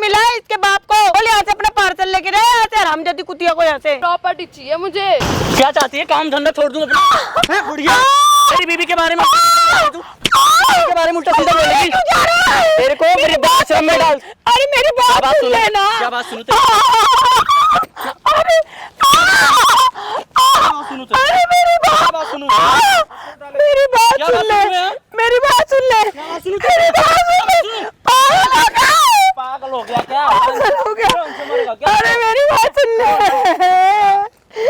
मिला है इसके बाप को। बोल यहाँ से अपना पार्सल लेके रहे यहाँ से, हरामजादी कुतिया को यहाँ से। प्रॉपर्टी चाहिए मुझे। क्या चाहती है? काम धंधा छोड़ दूं अपना? है बुढ़िया, तेरी बीवी के बारे में उल्टा सीधा बोलेगी तेरे को मेरी बात आश्रम में डाल। अरे मेरी बात सुन लेना। क्या बात सुनो? अरे अरे मेरी बात सुन ले, मेरी बात सुन ले, मेरी बात सुन ले। पागल हो गया क्या? पागल हो गया। अरे मेरी बात सुन ले।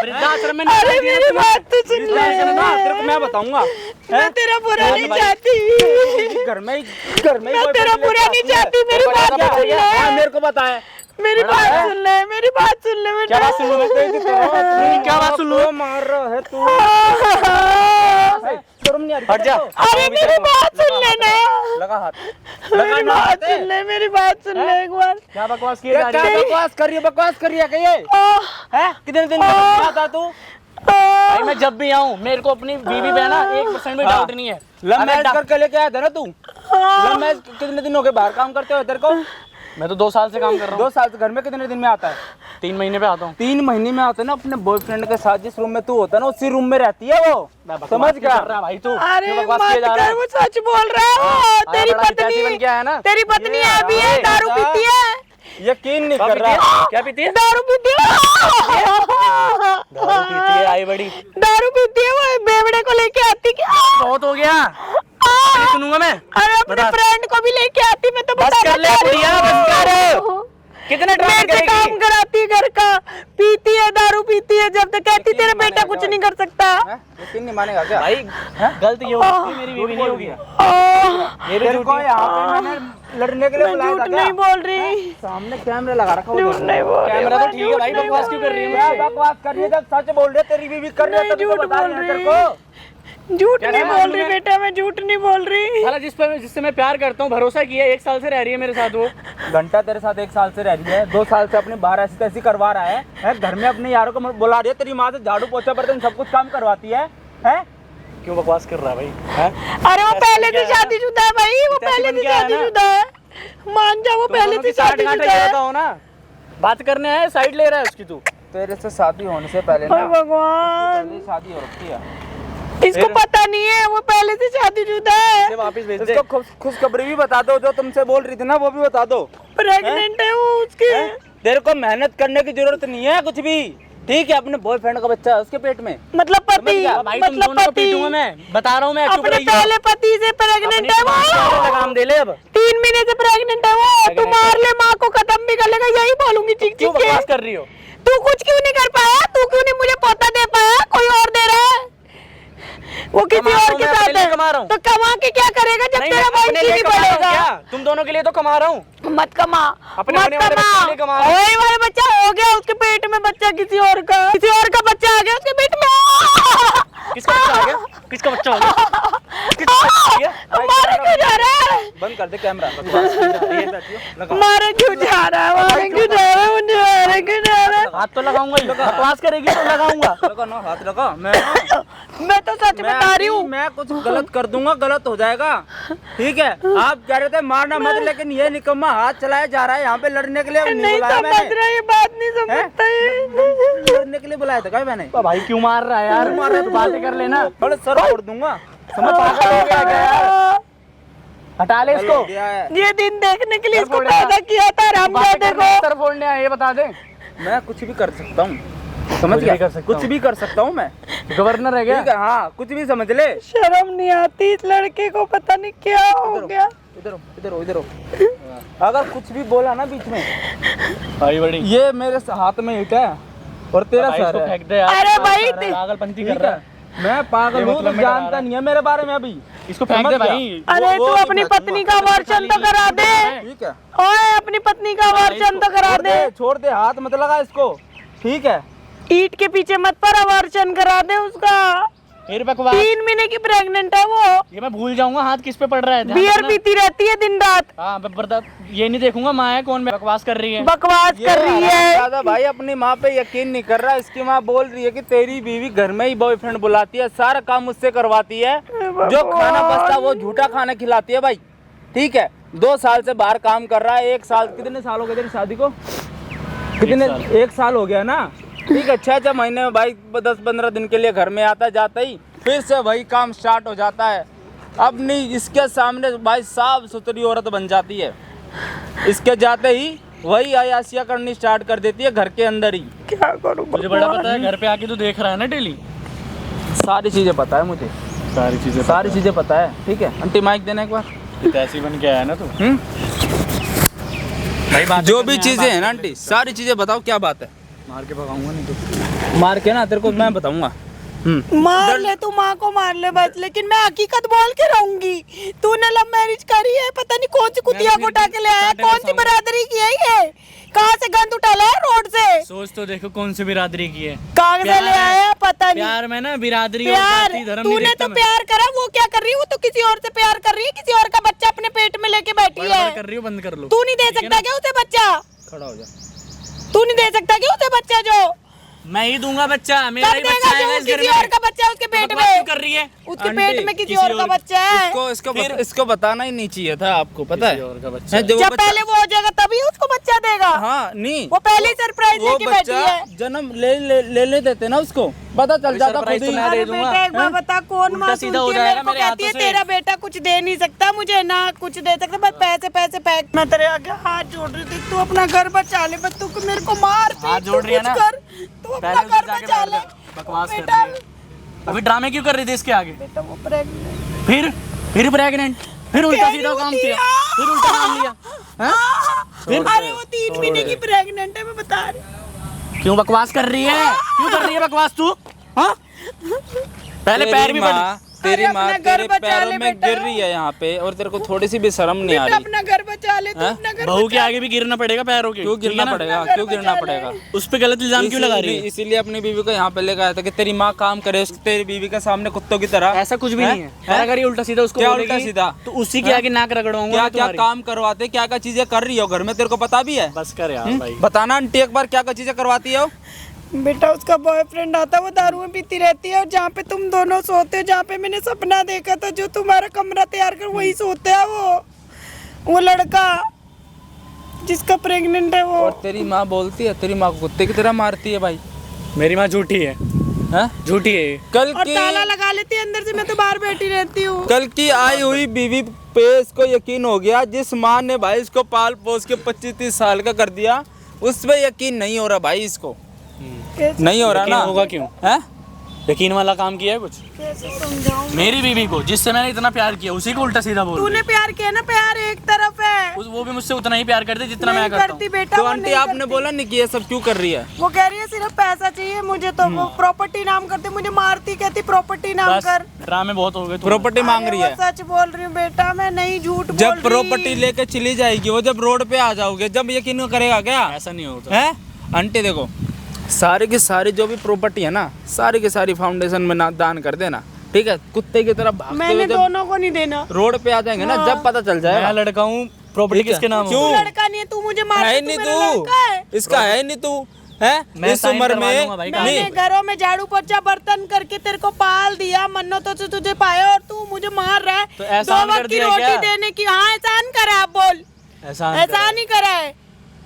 वृद्धाश्रम में अरे मेरी बात तो सुन ले। तेरे को मैं बताऊंगा, मैं तेरा बुरा नहीं चाहती, घर में मैं तेरा बुरा नहीं चाहती। मेरी बात सुन ले, मेरे को बताया। मेरी बात सुन ले, मेरी बात सुन ले बेटा। क्या बात सुन लो? क्या बात सुन लो? मार रहा है तू, शर्म नहीं आ रही? हट जा। अरे मेरी बात सुन लेना, लगा हाथ, मेरी बात सुन ले, मेरी बात सुन ले एक बार। क्या बकवास की जा रही है? बकवास कर रही है क्या ये? हैं? कितने दिन आता तू? भाई मैं जब भी आऊँ मेरे को अपनी बीवी पे ना 1% भी डाउट नहीं है। लव मैरिज करके लेके आया था ना तू? लव मैरिज कितने दिन हो गए बाहर काम करते हो? तेरे को मैं तो 2 साल से काम कर रहा हूँ। 2 साल से। घर में कितने दिन में आता है? 3 महीने पे आता हूँ। 3 महीने में आता है ना। अपने बॉयफ्रेंड के साथ जिस रूम में तू होता है ना उसी रूम में रहती है वो। समझ क्या कर रहा है भाई तू? अरे मत कर, वो सच बोल रहा है। तेरी पत्नी बन गया है ना, तेरी पत्नी अभी है, दारू पीती है। यकीन नहीं कर रहा। क्या पीती है? दारू पीती है। दारू पीती है? आई बड़ी दारू पीती है वो। बेवड़े को लेके आती क्या? बहुत हो गया, सुनूंगा मैं। अरे अपने फ्रेंड को भी लेके आती। मैं तो बस कर ले बुढ़िया, बस कर। कितने ड्रामे करेगी? काम कराती है घर का, पीती है, दारू पीती है। जब तक कहती तेरा बेटा कुछ नहीं कर सकता। यकीन नहीं मानेगा क्या भाई? गलती ये होगी, मेरी बीवी नहीं होगी। मेरे को यहाँ पे मैंने लड़ने के लिए बुलाया था। झूठ नहीं बोल रही, सामने कैमरा लगा रखा। झूठ नहीं बोल रही। कैमरा तो ठीक है भाई, बकवास क्यों कर रही है? बकवास कर रही है जब सच बोल रही है। तेरी बीवी कर रही है, झूठ बोल रही है। झूठ नहीं बोल रही बेटा, मैं झूठ नहीं बोल रही। साला जिससे मैं प्यार करता हूँ, भरोसा किया, 1 साल से रह रही है मेरे साथ। वो घंटा तेरे साथ 1 साल से रह रही है, 2 साल से अपनी बाहर ऐसी तैसी करवा रहा है। घर में अपने यारों को बुला रही है, तेरी माँ से झाड़ू पोछा बर्तन सब कुछ काम करवाती है। क्यों बकवास कर रहा है भाई? अरे वो पहले से शादीशुदा है भाई, वो पहले से शादीशुदा है। मान जा, वो पहले से शादीशुदा है ना। बात करने आए, साइड ले रहा है उसकी। तू तेरे से शादी होने से पहले ना भगवान शादी हो रखी है। इसको पता नहीं है वो पहले से शादीशुदा है। वापस भेज दे। इसको खुशखबरी भी बता दो, जो तुमसे बोल रही थी ना वो भी बता दो। प्रेग्नेंट है वो उसके। तेरे को मेहनत करने की जरूरत नहीं है कुछ भी, ठीक है? अपने बॉयफ्रेंड का बच्चा है उसके पेट में। मतलब पति, मतलब पति मैं बता रहा हूँ। मैं अपने पहले पति से प्रेग्नेंट है वो। लगाम दे ले अब। 3 महीने से प्रेग्नेंट है वो। तू मार ले, माँ को खत्म भी कर लेगा, यही बोलूंगी। ठीक क्यों बकवास कर रही हो? तू कुछ क्यों नहीं कर पाया? तू क्यों नहीं मुझे पोता दे पाया? कोई और दे रहा है, वो किसी और के साथ है। तो कमा के क्या करेगा जब तेरा भाई नहीं बढ़ेगा? तुम दोनों के लिए तो कमा रहा हूँ। मत कमा, अपने मत कमा। वही वाला बच्चा हो गया उसके पेट में, बच्चा किसी और का बच्चा आ गया उसके पेट में। किसका बच्चा आ गया? किसका बच्चा हो गया? मारे क्यों जा रहा है? बंद कर दे कैमरा। मारे क्यों जा रहा है? मारे क्यों जा रहा है? मुझे मारे क्यों जा रहा है? हाथ तो लगाऊंगा ही। बकवास करेगी तो लगाऊंगा। लगा ना, हाथ लगा। मैं तो सच बता रही हूँ। मैं कुछ गलत कर दूंगा, गलत हो जाएगा, ठीक है? आप कह रहे थे मारना मत, लेकिन ये निकम्मा हाथ चलाया जा रहा है यहाँ पे लड़ने के लिए। नहीं समझ रहा, ये बात नहीं समझता है। लड़ने के लिए बुलाया था क्या मैंने? भाई क्यों मार रहा है यार? मार रहा है तो बातें कर लेना। थोड़ा सर फोड़ दूंगा। समझ पागल हो गया क्या? हटा ले इसको। ये दिन देखने के लिए इसको पैदा किया था रामजादे को। सर फोड़ने आया, ये बता दे। मैं कुछ भी कर सकता हूँ, समझ गया? कुछ भी कर सकता हूँ मैं। गवर्नर है क्या? ठीक है, हाँ, कुछ भी समझ ले। शर्म नहीं आती इस लड़के को, पता नहीं क्या हो गया। इधर हो। अगर कुछ भी बोला ना बीच में, भाई बड़ी, ये मेरे हाथ में ईंट है और तेरा सर है। फेंक दे यार। अरे भाई पागलपंती कर रहा है। मैं पागल हूँ, तो जानता नहीं है मेरे बारे में अभी। इसको फेंक दे भाई। अरे तू अपनी पत्नी का वर्षन तो करा दे। ठीक है, ओए अपनी पत्नी का वर्षन तो करा दे। छोड़ दे, हाथ मत लगा इसको, ठीक है? ईट के पीछे मत पड़, वर्षन करा दे उसका। फिर बकवास। 3 महीने की प्रेग्नेंट है वो। ये मैं भूल जाऊंगा हाथ किस पे पड़ रहा है। बियर पीती रहती है दिन रात। हाँ, ये नहीं देखूंगा माँ है कौन। बकवास कर रही है, बकवास कर रही है। दादा भाई अपनी माँ पे यकीन नहीं कर रहा। इसकी माँ बोल रही है कि तेरी बीवी घर में ही बॉयफ्रेंड बुलाती है, सारा काम मुझसे करवाती है, जो खाना बचता वो झूठा खाना खिलाती है। भाई ठीक है 2 साल से बाहर काम कर रहा है, 1 साल, कितने साल हो गए तेरी शादी को? कितने? 1 साल हो गया ना, ठीक है। 6-6 महीने में भाई 10-15 दिन के लिए घर में आता जाता ही फिर से वही काम स्टार्ट हो जाता है। अब नहीं, इसके सामने भाई साफ सुथरी औरत बन जाती है, इसके जाते ही वही अयाशिया करनी स्टार्ट कर देती है घर के अंदर ही। क्या करूं? मुझे बड़ा पता है, घर पे आके तू देख रहा है ना डेली, सारी चीज़ें पता है मुझे, सारी चीजें पता है, ठीक है। आंटी माइक देना एक बार। ऐसी बन के आया ना तू। भाई बात जो भी चीज़ें हैं ना आंटी, सारी चीज़ें बताओ क्या बात है। मार के भगाऊंगा नहीं तो। मार के ना तेरे को मैं बताऊंगा। मार ले तू, माँ को मार ले बस, लेकिन मैं हकीकत बोल के रहूंगी। तूने लव मैरिज करी है, पता नहीं कौन सी कुतिया को उठा के ले आया, कौन सी बरादरी की है ये, कहाँ से गंद उठा लाया रोड से। सोच तो देखो कौन सी बिरादरी की है, कहाँ से ले आया पता नहीं। प्यार में ना बिरादरी और प्यार, जाति धर्म नहीं तूने देखता तो मैं। प्यार करा, वो क्या कर रही है? वो तो किसी और से प्यार कर रही है, किसी और का बच्चा अपने पेट में लेके बैठी बड़बड़ है। कर रही हो, बंद कर लो। तू नहीं दे सकता क्या उसे बच्चा? खड़ा हो जा। तू नहीं दे सकता क्या उसे बच्चा? जो मैं ही दूंगा बच्चा, मेरा कब ही देगा? बच्चा जो आएगा इस घर किसी में। और का बच्चा उसके पेट बकवास क्यों में, कर रही है? उसके आंटी, पेट में किसी किसी और का और- बच्चा है। इसको बताना ही नहीं चाहिए था आपको, पता है? किसी और का बच्चा है, है। जब वो जब बच्चा- पहले वो हो जाएगा तभी उसको बच्चा देगा। हाँ नहीं, वो पहले ही सरप्राइज वो लेके बैठी बच्चा है। जन्म ले देते ना उसको, पता चल जाता सरप्राइज खुद तो ही। मैं दे अरे दूंगा। बेटा एक बार बता, कौन उल्टा माँ सीधा सुनती हो है? जाएगा मेरे को मेरे कहती है हाथों से। तेरा बेटा कुछ दे नहीं सकता मुझे, ना कुछ दे सकता, बस पैसे पैसे पैक। मैं तेरे आगे हाथ जोड़ रही थी, तू अपना घर बचा ले, बस तू मेरे को मार हाथ तू जोड़ रही है कुछ ना? कर, तू अपना पहले घर जाके बचा बैठ ले। जा, बकवास कर बेटा, रही है। अभी ड्रामे क्यों कर रही थी इसके आगे? बेटा वो प्रेग्नेंट, फिर प्रेग्नेंट, फिर उल्टा सीधा काम किया, फिर उल्टा काम लिया। अरे वो 3 महीने की प्रेग्नेंट है, मैं बता रही हूँ। क्यों बकवास कर रही है? क्यों कर रही है बकवास तू? हाँ? पहले पैर भी बंद। तेरी अरे माँ अपना घर तेरे बचा पैरों ले में बेटा। गिर रही है यहाँ पे, और तेरे को थोड़ी सी भी शर्म नहीं आ बेटा रही। अपना घर बचा ले, तू हाँ? अपना घर बहू के बचा आगे भी गिरना पड़ेगा पैरों के। क्यों ठीक है गिरना ना? पड़ेगा? अपना क्यों घर गिरना बचा पड़ेगा? ले। उस पे गलत इल्जाम क्यों लगा रही है? इसीलिए अपनी बीवी को यहाँ पे लेकर आया था कि तेरी माँ काम करे तेरी बीवी के सामने कुत्तों की तरह। ऐसा कुछ भी नहीं है। और अगर ये उल्टा सीधा उसको क्या बोलेगी, उल्टा सीधा? तो उसी के आगे नाक रगड़वाऊंगा क्या मैं क्या तुम्हारी। काम करवाते, क्या क्या चीजें कर रही हो घर में, तेरे को पता भी है? बस कर यार भाई। बताना आंटी एक बार, क्या क्या चीजें करवाती हो? बेटा उसका बॉयफ्रेंड आता है, वो दारू में पीती रहती है, और जहाँ पे तुम दोनों सोते हो, जहाँ पे मैंने सपना देखा था, जो तुम्हारा कमरा तैयार कर वही सोता है वो लड़का जिसका प्रेग्नेंट है वो। और तेरी माँ बोलती है तेरी माँ को कुत्ते की तरह मारती है भाई। मेरी माँ झूठी है, हैं? झूठी है ये। कल और की ताला लगा लेती है अंदर से, मैं तो बाहर बैठी रहती हूँ। कल की आई हुई बीवी पे इसको यकीन हो गया, जिस माँ ने भाई इसको पाल पोस के 25-30 साल का कर दिया, उस पे यकीन नहीं हो रहा भाई इसको, कैसे नहीं हो रहा यकीन ना। होगा क्यों? हैं? यकीन वाला काम किया है कुछ? कैसे समझाऊं? मेरी बीवी को, जिससे मैंने इतना प्यार किया, उसी को उल्टा सीधा बोल रही तूने प्यार किया ना, प्यार एक तरफ है। है। वो भी मुझसे उतना ही प्यार करती जितना मैं नहीं करता करती हूँ। बेटा, तो वो आंटी नहीं आपने करती। बोला नहीं कि ये सब क्यों कर रही है? वो कह रही है सिर्फ पैसा चाहिए मुझे, तो वो प्रॉपर्टी नाम करती, मुझे मारती, कहती प्रॉपर्टी नाम बस कर। ड्रामे बहुत हो गए तुम्हारे। प्रॉपर्टी मांग रही अरे है। वो सच बोल रही हूँ बेटा, मैं नहीं झूठ बोल जब रही। प्रॉपर्टी लेके चली जाएगी वो, जब रोड पे आ जाओगे, जब यकीन करेगा क्या? ऐसा नहीं होता। है आंटी देखो, सारी की सारी जो भी प्रॉपर्टी है ना, सारी की सारी फाउंडेशन में ना दान कर देना, ठीक है? कुत्ते की तरह भागते मैंने हुए जब दोनों को नहीं देना। रोड पे आ जाएंगे ना, जब पता चल मैं जाएगा। लड़का हूँ, प्रॉपर्टी ठीक है। किसके नाम क्यों? होगी? तू लड़का नहीं है, तू मुझे मार है तू नहीं मेरा तू, लड़का है। इसका है नहीं तू, है मैं इस साइन उम्र करवा में दूंगा भाई, नहीं। मैंने घरों में झाड़ू पोछा बर्तन करके तेरे को पाल दिया, मन्नतों से तुझे पाया, और तू मुझे मार रहा है। तो एहसान 2 कर वक्त की दिया रोटी क्या? देने की। हाँ एहसान करा, आप बोल। एहसान ही करा है।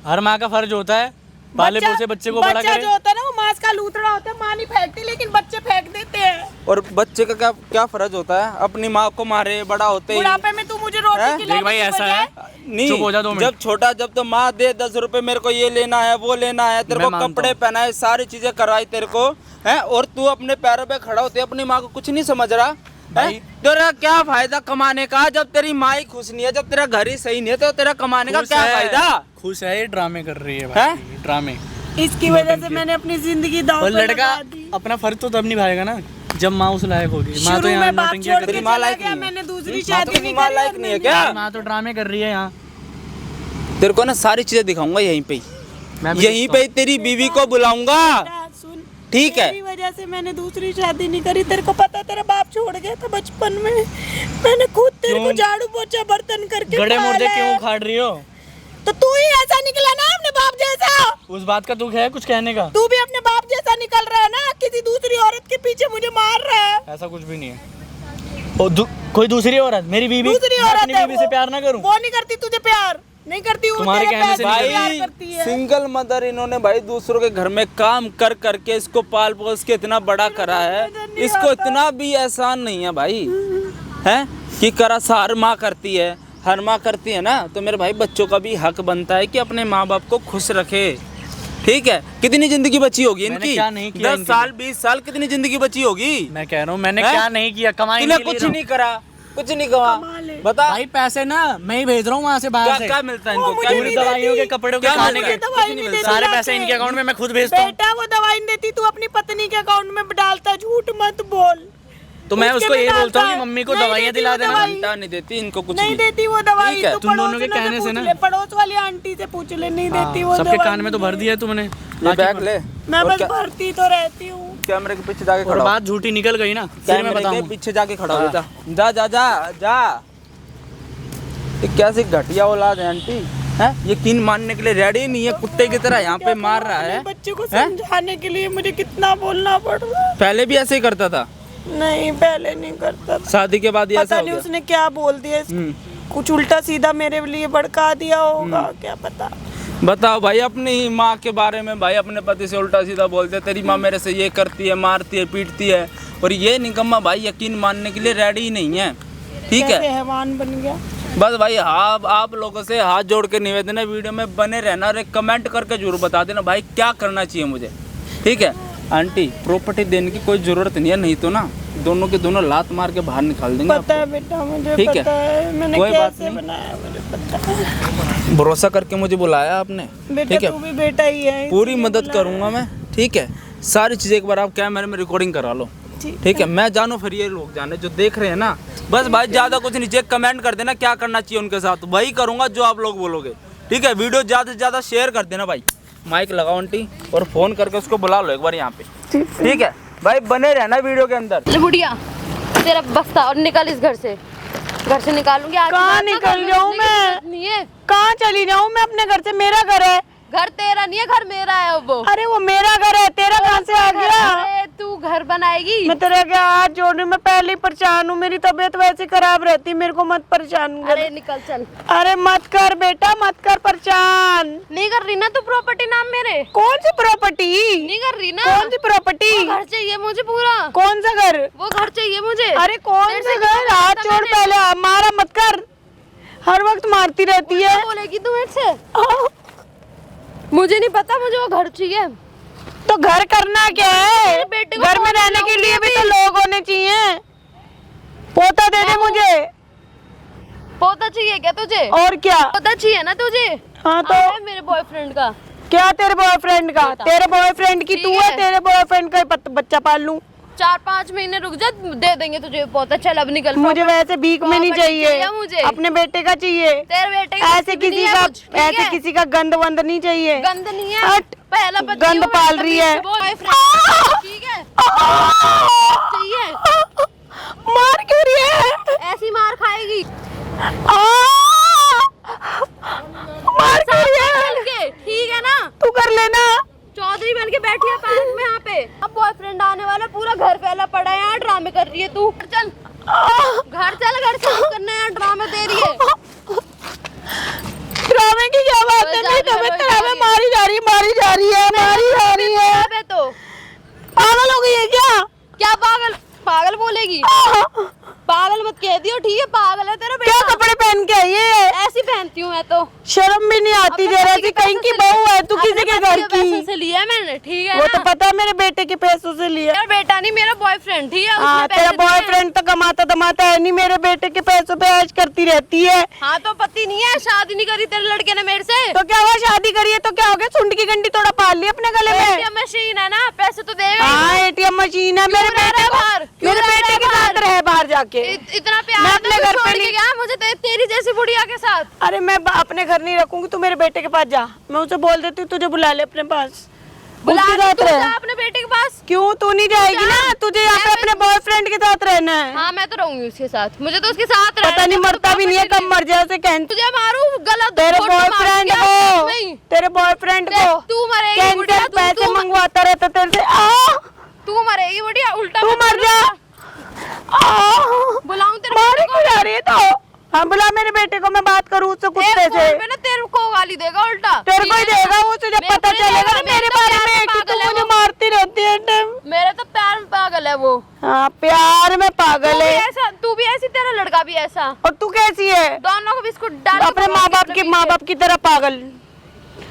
हर माँ का फर्ज होता है पाले पोसे बच्चे को बड़ा बच्चा करे। जो होता है ना, वो मांस का लूथड़ा होता है, माँ नहीं फेंकती, लेकिन बच्चे फेंक देते हैं। और बच्चे का क्या क्या फर्ज होता है? अपनी माँ को मारे बड़ा होते ही। बुढ़ापे में तू मुझे रोटी हैं? खिलाने देख भाई की ऐसा बजाय- है, नहीं, चुप हो जा 2 मिनट। जब छोटा, जब तो माँ दे 10 रुपए, मेरे को ये लेना है वो लेना है, तेरे मैं को मानता कपड़े हूँ। पहनाए, सारी चीजें कराई तेरे को, है? और तू अपने पैरों पे खड़ा होते अपनी माँ को कुछ नहीं समझ रहा भाई। है? तेरा क्या फायदा कमाने का, जब तेरी माँ ही खुश नहीं है, जब तेरा घर ही सही नहीं है, तो तेरा कमाने का खुश क्या है, फायदा? खुश है, ये ड्रामे कर रही है हैं? भाई, ड्रामे। इसकी वजह से मैंने अपनी जिंदगी दांव और पे लड़का लगा दी। अपना फर्ज तो तब निभाएगा ना जब माँ उस लायक होगी। माँ तो शुरू यहाँ में बाप नौटंकियाँ छोड़ कर के रही है। माँ चला लायक गया, नहीं है। मैंने दूसरी माँ शादी तो नहीं माँ करी, लायक और नहीं है मैंने- क्या? माँ तो ड्रामे कर रही है यहाँ। तेरे को ना सारी चीजें दिखाऊंगा यहीं पे ही, मैं भी यहीं पे ही तेरी बीवी को बुलाऊंगा, बेटा, सुन, ठीक है? तेरी वजह से मैंने दूसरी शादी नहीं करी। तेरे को पता है, तेरा बाप छोड़ गया था बचपन में, मैंने खुद तेरे को झाड़ू पोछा बर्तन करके गड़े मुर्दे पाला क्यों है। उखाड़ रही हो? तो तू ही ऐसा निकला ना अपने बाप जैसा। उस बात का दुख है कुछ कहने का? तू भी अपने बाप जैसा निकल रहा है ना, किसी दूसरी औरत के पीछे मुझे मार रहा है। ऐसा कुछ भी नहीं है। कोई दूसरी औरत, मेरी बीवी, दूसरी मैं औरत अपनी है बीवी से प्यार ना करूं? वो नहीं करती तुझे प्यार, नहीं करती वो तुम्हारे तेरे कहने से पैसे नहीं प्यार भाई करती है। सिंगल मदर इन्होंने भाई दूसरों के घर में काम कर करके इसको पाल पोस के इतना बड़ा करा है, इसको इतना भी एहसान नहीं है भाई, है कि करा हर माँ करती है, हर माँ करती है ना, तो मेरे भाई बच्चों का भी हक बनता है कि अपने माँ बाप को खुश रखे। ठीक है, कितनी जिंदगी बची होगी मैंने इनकी? क्या नहीं किया 10 इनके साल 20 साल कितनी जिंदगी बची होगी? मैं कह रहा हूँ मैंने हैं? क्या नहीं किया, कमाई तूने के लिए कुछ रहा हूं। नहीं करा, कुछ नहीं कमा, ले। बता भाई पैसे ना मैं ही भेज रहा हूँ वहाँ से बाहर क्या से। क्या मिलता है वो इनको? मुझे क्या नहीं मिलता है? दवाइयों के, कपड़ों के, क्या खाने मिलता के, है? दवाई कुछ नहीं नहीं देती मिलता। सारे जाके। पैसे इनके अकाउंट में मैं खुद भेजता हूँ। बेटा वो दवाई नहीं देती, तू अपनी पत्नी के अकाउंट में डालता, झूठ मत बोल। तो मैं उसके उसको में ये बोलता हूँ डालता कि है। मम्मी को नहीं दवाइयाँ देती दिला वो देना। दवाई। घंटा नहीं देती इनको कुछ नहीं भी। देती वो दवाई, ठीक है, तो तुम दोनों के पड़ोसियों कहने से पूछ ना। ले, पड़ोस वाली आंटी से पूछ ले, नहीं देती वो सबके दवाई कान में तो भर दिया तुमने। ये बैग ले। मैं और बस क्या- भरती तो रहती हूँ। कैमरे के पीछे जाके और खड़ा हो। बात झूठी निकल गई ना, फिर मैं कैमरे के बताऊँ। पीछे जाके खड़ा हो जा जा जा जा जा। ये कैसी घटिया औलाद है आंटी, है यकीन मानने के लिए रेडी नहीं है, कुत्ते की तरह यहाँ पे मार रहा है। बच्चे को हैं? समझाने के लिए मुझे कितना बोलना पड़ रहा है। पहले भी ऐसे ही करता था, नहीं पहले नहीं करता था। शादी के बाद ये ऐसा पता हो नहीं गया। उसने क्या बोल दिया, कुछ उल्टा सीधा मेरे लिए भड़का दिया होगा, क्या पता। बताओ भाई, अपनी ही माँ के बारे में भाई अपने पति से उल्टा सीधा बोलते, तेरी माँ मेरे से ये करती है, मारती है, पीटती है, और ये निकम्मा भाई यकीन मानने के लिए रेडी ही नहीं है। ठीक कैसे है, हैवान बन गया। बस भाई आप लोगों से हाथ जोड़ के निवेदन है, वीडियो में बने रहना और एक कमेंट करके जरूर बता देना भाई क्या करना चाहिए मुझे। ठीक है आंटी, प्रॉपर्टी देने की कोई जरूरत नहीं है, नहीं तो ना दोनों के दोनों लात मार के बाहर निकाल देंगे पता है बेटा, मुझे ठीक है, पता है, मैंने कोई बात कैसे नहीं। बनाया मुझे पता है। आपको। भरोसा करके मुझे बुलाया आपने, बेटा ठीक है, तू भी बेटा ही है, पूरी इसलिए मदद बुलाया। करूंगा मैं। ठीक है, सारी चीज़ एक बार आप कैमरे में रिकॉर्डिंग करा लो। ठीक है, मैं जानू, फिर ये लोग जाने जो देख रहे हैं ना, बस भाई ज्यादा कुछ नीचे कमेंट कर देना क्या करना चाहिए उनके साथ, वही करूंगा जो आप लोग बोलोगे। ठीक है, वीडियो ज्यादा से ज्यादा शेयर कर देना भाई। माइक लगाओ आंटी और फोन करके उसको बुला लो एक बार यहाँ पे। ठीक है भाई, बने रहना वीडियो के अंदर। ले बुढ़िया, तेरा बस्ता और निकल इस घर से निकालूंगी। आज कहाँ रात ना निकल घर में जाऊँ घुसने की मैं? जरूरत नहीं है। कहाँ चली जाऊँ मैं अपने घर से, मेरा घर है। घर तेरा नहीं है, घर मेरा है अब वो। अरे वो मेरा घर है, तेरा कहाँ से आ गया? अरे तू घर बनाएगी? मैं तेरे के हाथ जोड़ने में पहले ही परेशान हूँ, मेरी तबीयत वैसे खराब रहती, मेरे को मत परेशान कर। अरे निकल चल। अरे मत कर बेटा, मत कर परेशान। नहीं कर रही ना तू प्रॉपर्टी नाम मेरे? कौन सी प्रॉपर्टी? नहीं कर रही ना? कौन सी प्रॉपर्टी? वो घर चाहिए मुझे पूरा। कौन सा घर? वो घर चाहिए मुझे। अरे कौन तेरे सा से घर? कितना हाथ था छोड़, मैंने? पहले मारा मत कर, हर वक्त मारती रहती है। क्या बोलेगी तू मेरे से? मुझे नहीं पता, मुझे वो घर चाहिए। तो घर करना क्या है? मेरे बेटे को घर में पोता रहने के लिए भी लाऊंगी तो लोग होने चाहिए। पोता दे दे मुझे। पोता चाहिए क्या तुझे? और क्या? पोता चाहिए ना तुझे? हाँ तो है मेरे बॉयफ्रेंड का। क्या तेरे बॉयफ्रेंड का? बेटा। तेरे बॉयफ्रेंड की तू ठीक है, है। तेरे बॉयफ्रेंड का ही बच्चा पाल लूं। 4-5 महीने रुक जा, दे देंगे तुझे पोता। चल अब निकल। मुझे वैसे भीख में नहीं प्रॉपर्टी चाहिए, चाहिए मुझे। अपने बेटे का चाहिए। तेरे बेटे का ऐसे भी नहीं किसी है का, कुछ, ठीक ऐसे है? किसी का गंद वंद नहीं चाहिए। गंद नहीं है। हट। पहला पति गंद हूँ, पाल मैं रही कभी है। बॉयफ्रेंड, ठीक है? चाहिए? मार क्यों रही है? ऐसी मार खाएगी। मार क्यों रही है? चल के, ठीक है ना? तू कर लेना। चौधरी बन के बैठी है पार्क में यहाँ पे। अब बॉयफ्रेंड आने वाला, पूरा घर फैला पड़ा है यहाँ, ड्रामे कर रही है तू। चल घर चल, घर से करना है, ड्रामे दे रही है। ड्रामे की क्या बात है? नहीं तो मैं ड्रामे मारी जा रही है, मारी जा रही है, मारी जा रही है। है तो पागल हो गई है क्या? क्या पागल? पागल बोलेगी? पागल मत कह दियो, ठीक है? पागल है तेरा क्या बेटा। कपड़े पहन के आई है? ऐसी पहनती हूँ मैं तो। शर्म भी नहीं आती अपने जरा पति सी, के कहीं की पैसों से बहू है तू, अपने किसी के पति घर के पैसों की? से लिया है मैंने, ठीक है वो ना? तो पता है, मेरे बेटे के पैसों से लिया। मेरा बेटा नहीं, मेरा बॉयफ्रेंड, ठीक है? हाँ, उसने तेरा पैसे दिए हैं। बॉयफ्रेंड तो कमाता धमाता है नहीं, मेरे बेटे के पैसों पे ऐश करती रहती है। हाँ तो पति नहीं है, शादी नहीं करी तेरे लड़के ने मेरे से। तो क्या हुआ, शादी करिए तो क्या हो गया? सुंड की गंडी थोड़ा पाल ली अपने गले में। ATM मशीन है ना, पैसे तो देगा ही। हाँ एटीएम मशीन है, मेरे क्यों रह बेटे रहा है को, बाहर? क्यों मेरे रह रहा बेटे है के साथ बाहर? रहे बाहर जाके। इतना प्यार मैं है अपने तो घर छोड़ पे के नहीं- गया मुझे तेरी जैसी बुढ़िया के साथ। अरे मैं अपने घर नहीं रखूंगी, तू मेरे बेटे के पास जा, मैं उसे बोल देती हूँ तुझे बुला ले अपने पास, बुला उसके ले, साथ तू जा रह। अपने बेटे के पास। क्यों तू नहीं जाएगी जा। ना? तुझे यहाँ पे मैं- अपने बॉयफ्रेंड के साथ रहना है। हाँ मैं तो रहूंगी उसके साथ, मुझे तो उसके साथ रहना पता है, नहीं मैं तो मरता भी नहीं है, कब property मर जाए उसे कैंसर। तुझे मारू गलत तेरे घोट के बॉयफ्रेंड मारूंगी को, आज नहीं। तेरे बॉयफ्रेंड देख, को तू मरेगी बुढ़िया, कैंसर तू- पैसे तू- मंगवाता रहता तेरे से। तू मरेगी बुढ़िया, उल्टा तू मत मर बोल। जा। बुलाऊं तेरे मारे बेटे को? क्यों जा रही है तो? हाँ बुला मेरे बेटे को, मैं बात करूँ उससे कुत्ते एक से। फोन पे ना तेरे को गाली देगा उल्टा। तेरे को ही देगा वो, तुझे मेरे पता को नहीं चलेगा ना देगा, मेरे तो बारे प्यार में कि पागल तू है मुझे वो। मारती रहती है टाइम। मेरे तो प्यार में पागल है वो। हाँ प्यार में पागल है। तू भी ऐसी, तेरा लड़का भी ऐसा। और तू कैसी है? दोनों को बिस्कुट डाल के अपने पकड़ोगे माँ बाप की तरह पागल।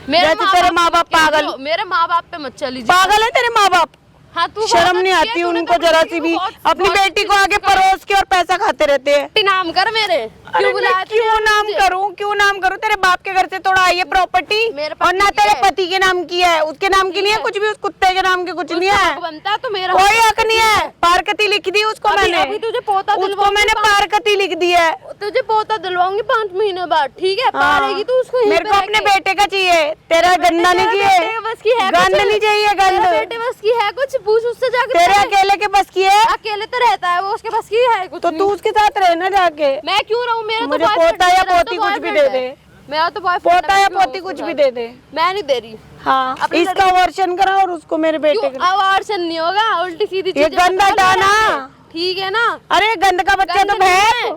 मेरे जैसे तेरे माँ बाप पे मत पागल। चलो, मेरे माँ बाप पे मत चली पागल है तेरे माँ बाप। हाँ तू शर्म नहीं आती उनको जरा सी भी, अपनी बेटी को आगे परोस के और पैसा खाते रहते हैं। नाम कर मेरे। अरे क्यों मैं बुलाया क्यों नाम करूं, क्यों नाम करूं? तेरे बाप के घर से तोड़ा आई है प्रॉपर्टी, मेरे और ना पति की तेरे है। पति के नाम की है, उसके नाम की नहीं है कुछ भी, उस कुत्ते के नाम के कुछ नहीं है। बनता है तो मेरा कोई हक नहीं है। पारकती लिख दी उसको मैंने, अभी तुझे पोता उसको दिलवाऊंगी मैंने पारकती लिख दी है। तुझे पोता दिलवाऊंगी 5 महीने बाद, ठीक है? पालेगी तू उसको यहीं मेरे पे को रख अपने के। बेटे का चाहिए, तेरा गंदा नहीं तेरे चाहिए। बेटे बस की है गंद कुछ? नहीं चाहिए, तेरे गंद। बेटे बस की है कुछ? पूछ उससे जाके। तेरे अकेले के बस की है अकेले तो रहता है वो, उसके बस की है कुछ तो नहीं। तू उसके साथ रहना जाके। मैं क्यों रहूं? मेरा तो मुझे boyfriend पोता है, या मेरा तो पोती कुछ भी boyfriend दे है। दे। मेरा तो बॉयफ्रेंड पोता या पोती कुछ भी दे दे। मैं नहीं दे रही। हाँ अपनी इसका वर्षन करा और उसको मेरे बेटे क्यों का। अवार्शन नहीं होगा? उल्टी सीधी ये चीजें गंदा मत बोलो डाना। मेरे। ठीक है ना? अरे गंद का बच्चा गंद तो नहीं भैंस। है।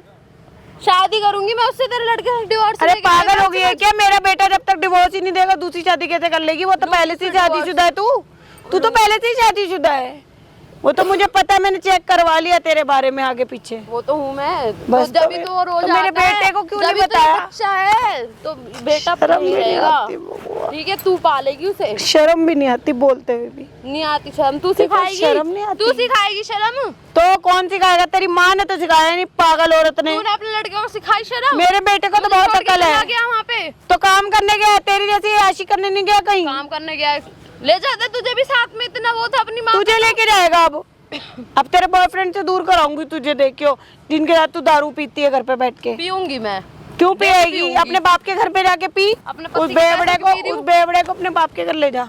शादी करूंगी मैं उससे, तेरे लड़के से डिवोर्स। अरे पागल हो गई है क्या? मेरा बेटा जब तक डिवोर्स ही नहीं देगा दूसरी शादी कैसे कर लेगी? वो तो पहले से ही शादीशुदा है। तू तो पहले से ही शादीशुदा है। वो तो मुझे पता है, मैंने चेक करवा लिया तेरे बारे में आगे पीछे। वो तो हूँ मैं। बस तो जब तो तो रोज तो मेरे आता है, बेटे को क्यों नहीं जब भी तो बताया? बच्चा है तो बेटा शर्म नहीं भी नहीं रहेगा। आती भगवान। ठीक है, तू पालेगी उसे। शर्म भी नहीं आती बोलते हुए भी। नहीं आती शर्म? तू तेरे को सिखाएगी? शर्म नहीं आती? तू सिखाएगी शर्म? तो कौन सिखाएगा? तेरी माँ ने तो सिखाया नहीं, पागल औरत ने। तूने अपने लड़के को सिखाई शर्म? मेरे बेटे को तो बहुत छोड़ के अकल चला है। गया वहाँ पे, तो काम करने गया, तेरी जैसी याशी करने नहीं गया कहीं। काम करने गया। ले जाते तुझे भी साथ में, इतना वो था अपनी माँ तुझे लेके जाएगा अब तेरे बॉयफ्रेंड से दूर कराऊंगी तुझे। देखियो जिनके साथ तू दारू पीती है घर पे बैठ के। पीऊंगी मैं। क्यों पिएगी? पीऊंगी। अपने बाप के घर पे जाके पी। अपने पति उस के बेवड़े पैसे को पी रही हूँ। उस बेवड़े को अपने बाप के घर ले जा।